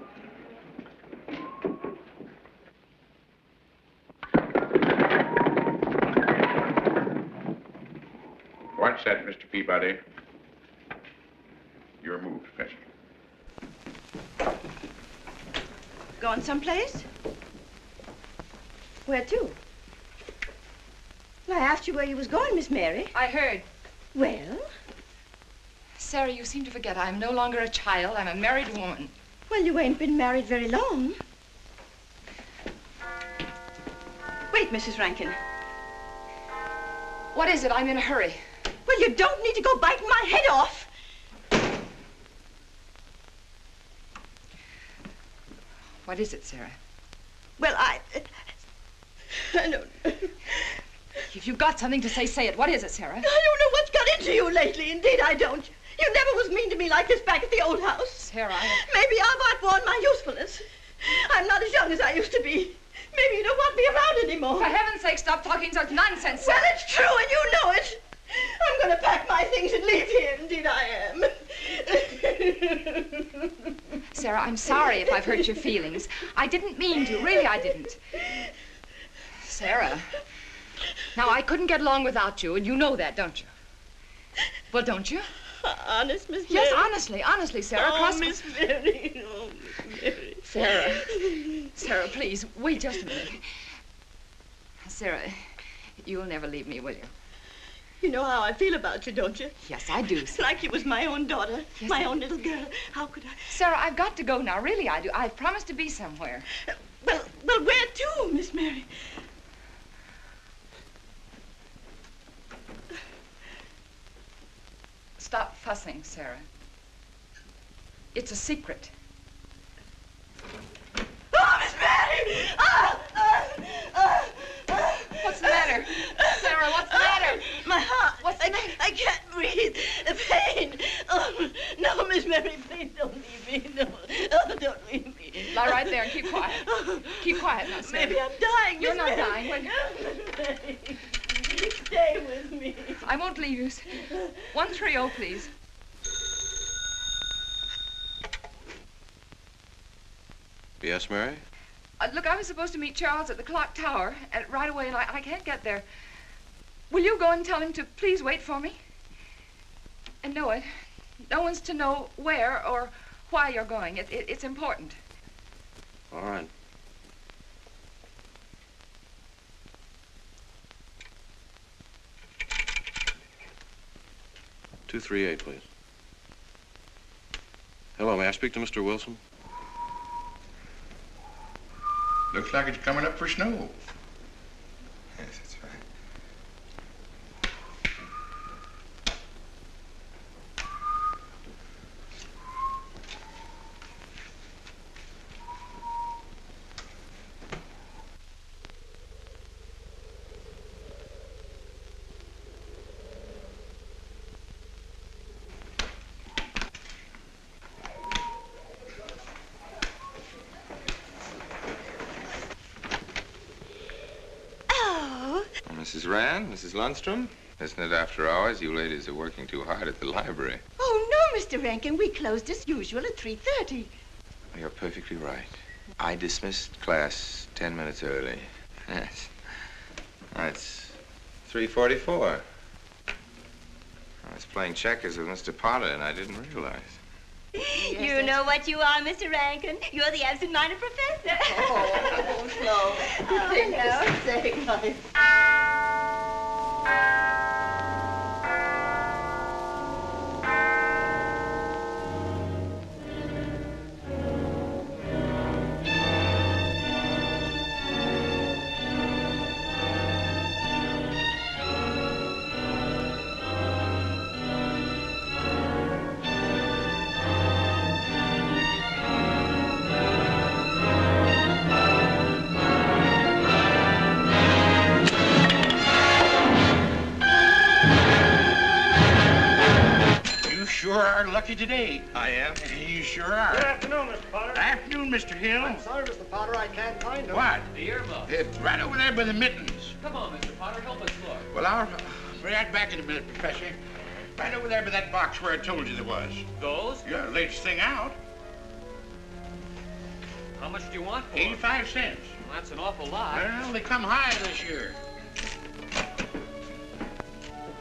set, Mr. Peabody. Your move, Professor. Going someplace? Where to? Well, I asked you where you was going, Miss Mary. I heard. Well? Sarah, you seem to forget I'm no longer a child. I'm a married woman. Well, you ain't been married very long. Wait, Mrs. Rankin. What is it? I'm in a hurry. Well, you don't need to go biting my head off. What is it, Sarah? Well, I don't know. If you've got something to say, say it. What is it, Sarah? I don't know what's got into you lately. Indeed, I don't. You never was mean to me like this back at the old house. Sarah, Maybe I've outworn my usefulness. I'm not as young as I used to be. Maybe you don't want me around anymore. For heaven's sake, stop talking such nonsense, Sarah. Well, it's true, and you know it. I'm going to pack my things and leave here. Indeed, I am. Sarah, I'm sorry if I've hurt your feelings. I didn't mean to. Really, I didn't. Sarah. Now, I couldn't get along without you, and you know that, don't you? Well, don't you? Honest, Miss Mary? Yes, honestly, Sarah. Oh, Miss Mary. Oh, Miss Mary. Sarah, please, wait just a minute. Sarah, you'll never leave me, will you? You know how I feel about you, don't you? Yes, I do. It's like you was my own daughter, Yes, my own little girl. How could I? Sarah, I've got to go now. Really, I do. I've promised to be somewhere. Well, where to, Miss Mary? Stop fussing, Sarah. It's a secret. Oh, Miss Mary! What's the matter? Sarah, what's the matter? My heart. What's the matter? I can't breathe. The pain. Oh, no, Miss Mary, please don't leave me. No. Oh, don't leave me. Lie right there and keep quiet. Keep quiet now, Sarah. Maybe I'm dying, You're Miss not Mary. dying. Miss Mary, stay with me. I won't leave you. 130, please. Yes, Mary? Look, I was supposed to meet Charles at the clock tower right away, and I can't get there. Will you go and tell him to please wait for me? And no one's to know where or why you're going. It's important. All right. "238, please. Hello, may I speak to Mr. Wilson? Looks like it's coming up for snow. Yes, that's right. Mrs. Rand, Mrs. Lundstrom, isn't it after hours? You ladies are working too hard at the library. Oh, no, Mr. Rankin. We closed as usual at 3:30. You're perfectly right. I dismissed class 10 minutes early. Yes. It's 3:44. I was playing checkers with Mr. Potter, and I didn't realize. You know what you are, Mr. Rankin. You're the absent-minded professor. Oh, no. Oh, no. Say nice. Lucky today. I am. You sure are. Good afternoon, Mr. Potter. Afternoon, Mr. Hill. I'm sorry, Mr. Potter, I can't find him. What? The earmuff. It's right over there by the mittens. Come on, Mr. Potter, help us look. Well, I'll be right back in a minute, Professor. Right over there by that box where I told you there was. Those? Yeah, latest thing out. How much do you want for 85 cents. Well, that's an awful lot. Well, they come high this year.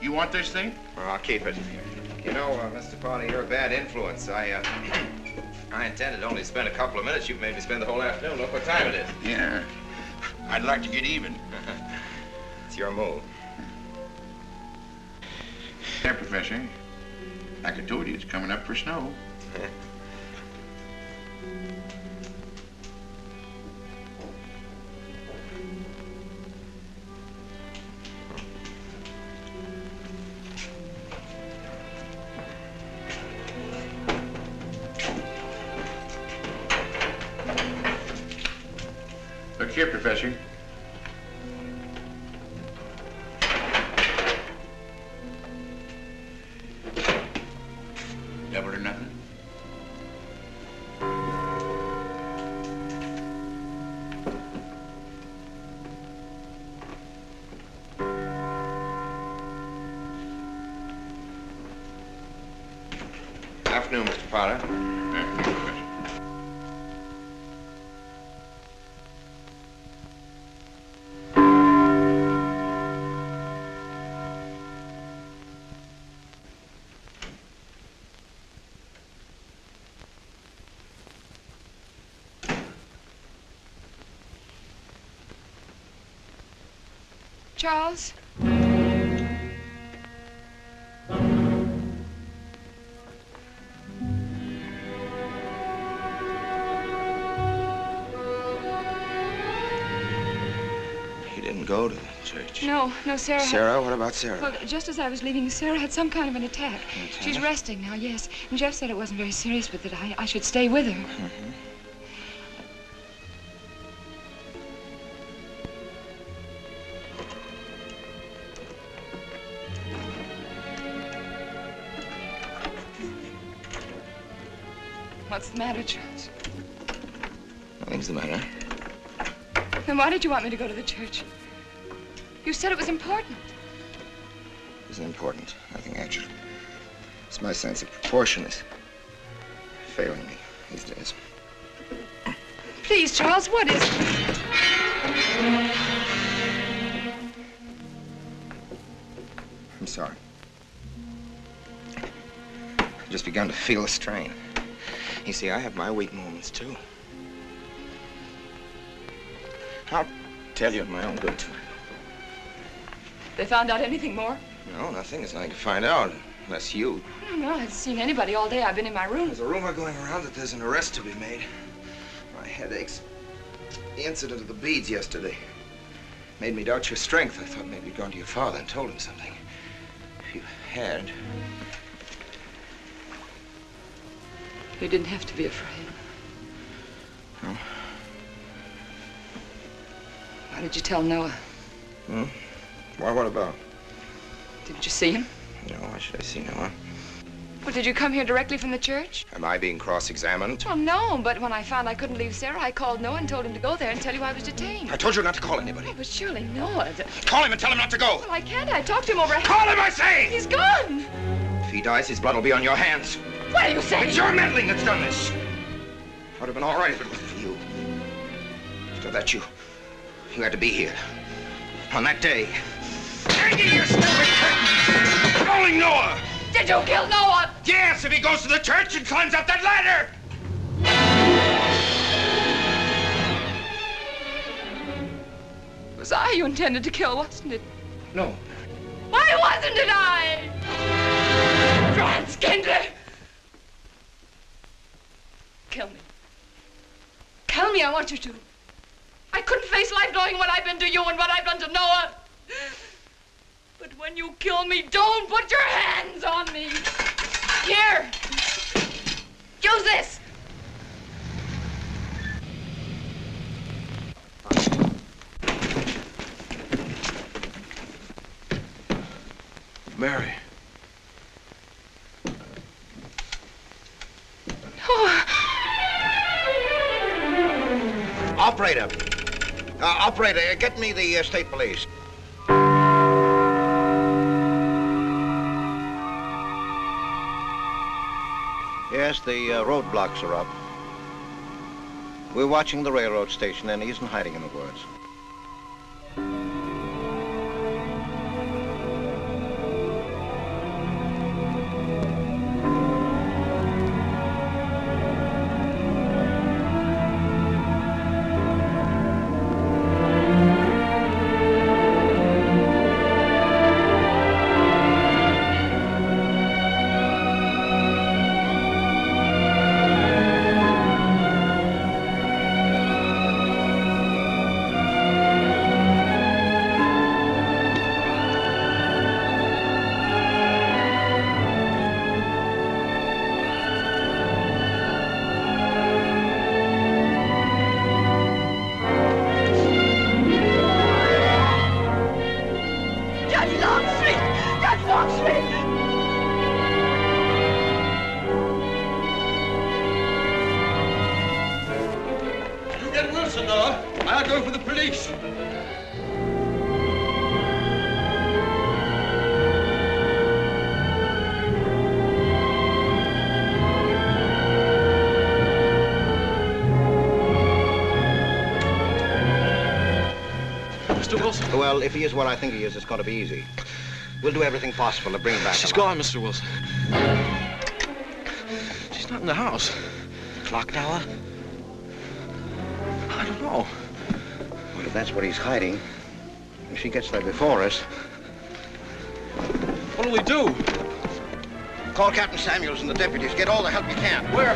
You want this thing? Well, I'll keep it. You know, Mr. Potter, you're a bad influence. I intended only to spend a couple of minutes. You've made me spend the whole afternoon. Look what time it is. Yeah. I'd like to get even. It's your move. There, Professor. Like I told you, it's coming up for snow. Look here, Professor. Double or nothing? Afternoon, Mr. Potter. Afternoon, Professor. Charles? He didn't go to the church. No, Sarah. Sarah? What about Sarah? Well, just as I was leaving, Sarah had some kind of an attack. An attack? She's resting now, yes. And Jeff said it wasn't very serious, but that I should stay with her. Mm-hmm. What's the matter, Charles? Nothing's the matter. Then why did you want me to go to the church? You said it was important. It isn't important. Nothing actually. It's my sense of proportion is failing me these days. Please, Charles, what is it? I'm sorry. I've just begun to feel the strain. You see, I have my weak moments, too. I'll tell you in my own good time. They found out anything more? No, nothing. There's nothing to find out, unless you. No, I haven't seen anybody all day. I've been in my room. There's a rumor going around that there's an arrest to be made. My head aches. The incident of the beads yesterday made me doubt your strength. I thought maybe you'd gone to your father and told him something. If you had... You didn't have to be afraid. No? Why did you tell Noah? Hmm? Why, what about? Didn't you see him? No, why should I see Noah? Well, did you come here directly from the church? Am I being cross-examined? Well, no, but when I found I couldn't leave Sarah, I called Noah and told him to go there and tell you I was detained. I told you not to call anybody. Oh, but surely Noah... Call him and tell him not to go. Well, I can't. I talked to him over... Call him, I say! He's gone! If he dies, his blood will be on your hands. What are you saying? It's your meddling that's done this. I would have been all right if it wasn't for you. After that, you had to be here. On that day. Hanging your stupid curtain! Calling Noah! Did you kill Noah? Yes, if he goes to the church and climbs up that ladder! It was I you intended to kill, wasn't it? No. Why wasn't it I? Franz Kindler! Kill me. Kill me, I want you to. I couldn't face life knowing what I've been to you and what I've done to Noah. But when you kill me, don't put your hands on me. Here. Use this. Mary. Oh. Operator. Operator, get me the state police. Yes, the roadblocks are up. We're watching the railroad station, and he isn't hiding in the woods. senor. I'll go for the police. Mr. Wilson? Well, if he is what I think he is, it's going to be easy. We'll do everything possible to bring him back. She's gone, Mr. Wilson. She's not in the house. Clock tower? I don't know. Well, if that's what he's hiding, if she gets there before us... What'll we do? Call Captain Samuels and the deputies. Get all the help you can. Where?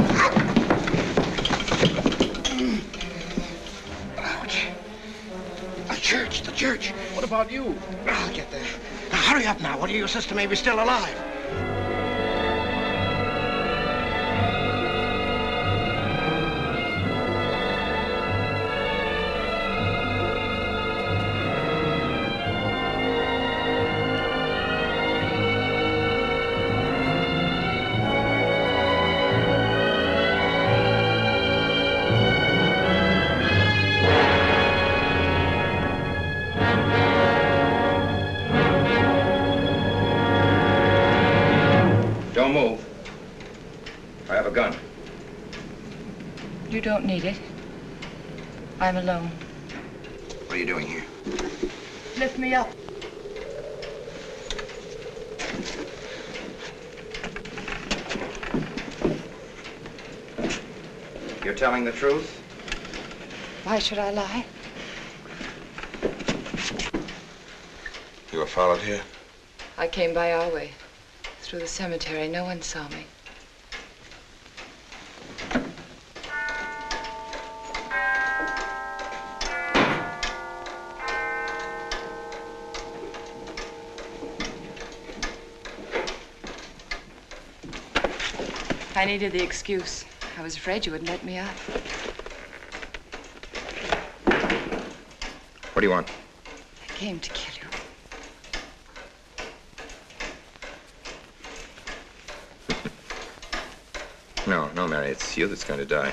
The church. What about you? I'll get there. Now, hurry up now. What are your sister maybe still alive? Don't move. I have a gun. You don't need it. I'm alone. What are you doing here? Lift me up. You're telling the truth? Why should I lie? You were followed here? I came by our way. Through the cemetery. No one saw me. I needed the excuse. I was afraid you wouldn't let me out. What do you want? I came to kill you. No, Mary, it's you that's going to die.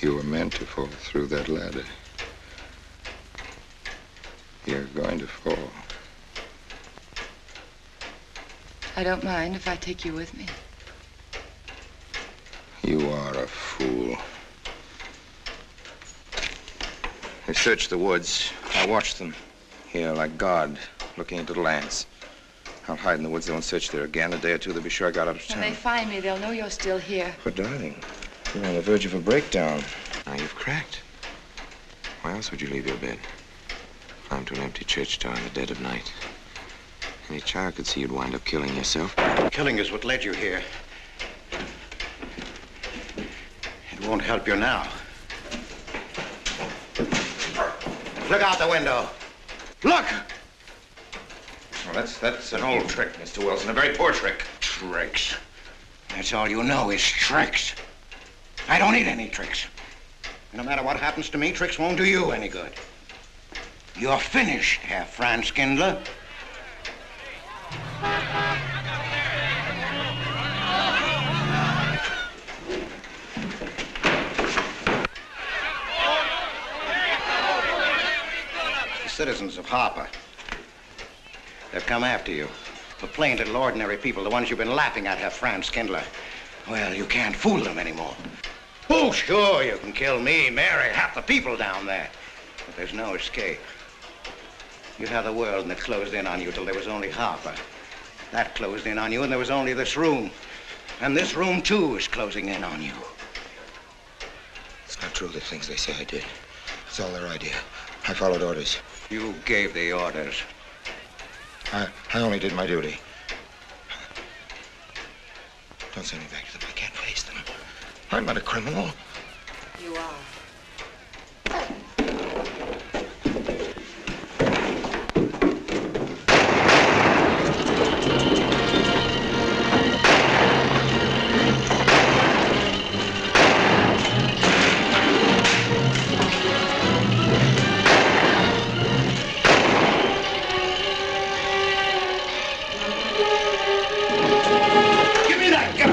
You were meant to fall through that ladder. You're going to fall. I don't mind if I take you with me. You are a fool. They searched the woods. I watched them. Here, like God, looking into the lands. I'll hide in the woods. They won't search there again. A day or two, they'll be sure I got out of town. When they find me, they'll know you're still here. But, darling, you're on the verge of a breakdown. Now you've cracked. Why else would you leave your bed? Climb to an empty church tower in the dead of night. Any child could see you'd wind up killing yourself. Killing is what led you here. It won't help you now. Look out the window. Look! Well, that's an old trick, Mr. Wilson. A very poor trick. Tricks. That's all you know is tricks. I don't need any tricks. No matter what happens to me, tricks won't do you any good. You're finished, Herr Franz Kindler. The citizens of Harper. They've come after you. The plain little ordinary people, the ones you've been laughing at, Herr Franz Kindler. Well, you can't fool them anymore. Oh, sure, you can kill me, Mary, half the people down there. But there's no escape. You had the world and it closed in on you till there was only Harper. That closed in on you and there was only this room. And this room, too, is closing in on you. It's not true, the things they say I did. It's all their idea. I followed orders. You gave the orders. I only did my duty. Don't send me back to them. I can't face them. I'm not a criminal. You are. Give me that gun!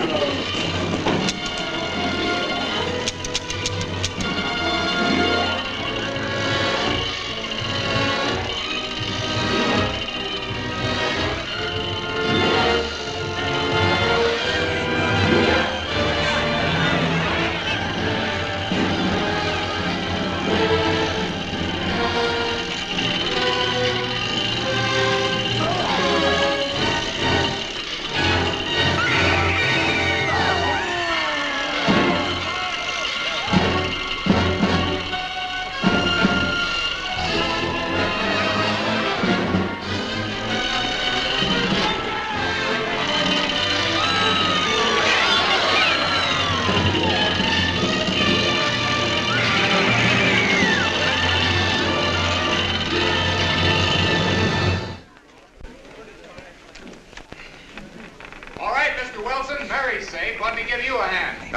All right, Mr. Wilson, Mary's safe. Let me give you a hand.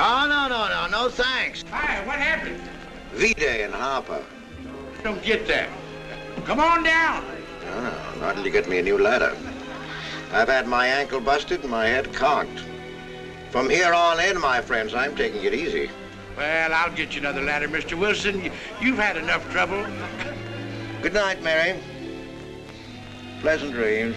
No, thanks. Hi, what happened? V-Day in Harper. I don't get that. Come on down. No, not till you get me a new ladder. I've had my ankle busted and my head conked. From here on in, my friends, I'm taking it easy. Well, I'll get you another ladder, Mr. Wilson. You've had enough trouble. Good night, Mary. Pleasant dreams.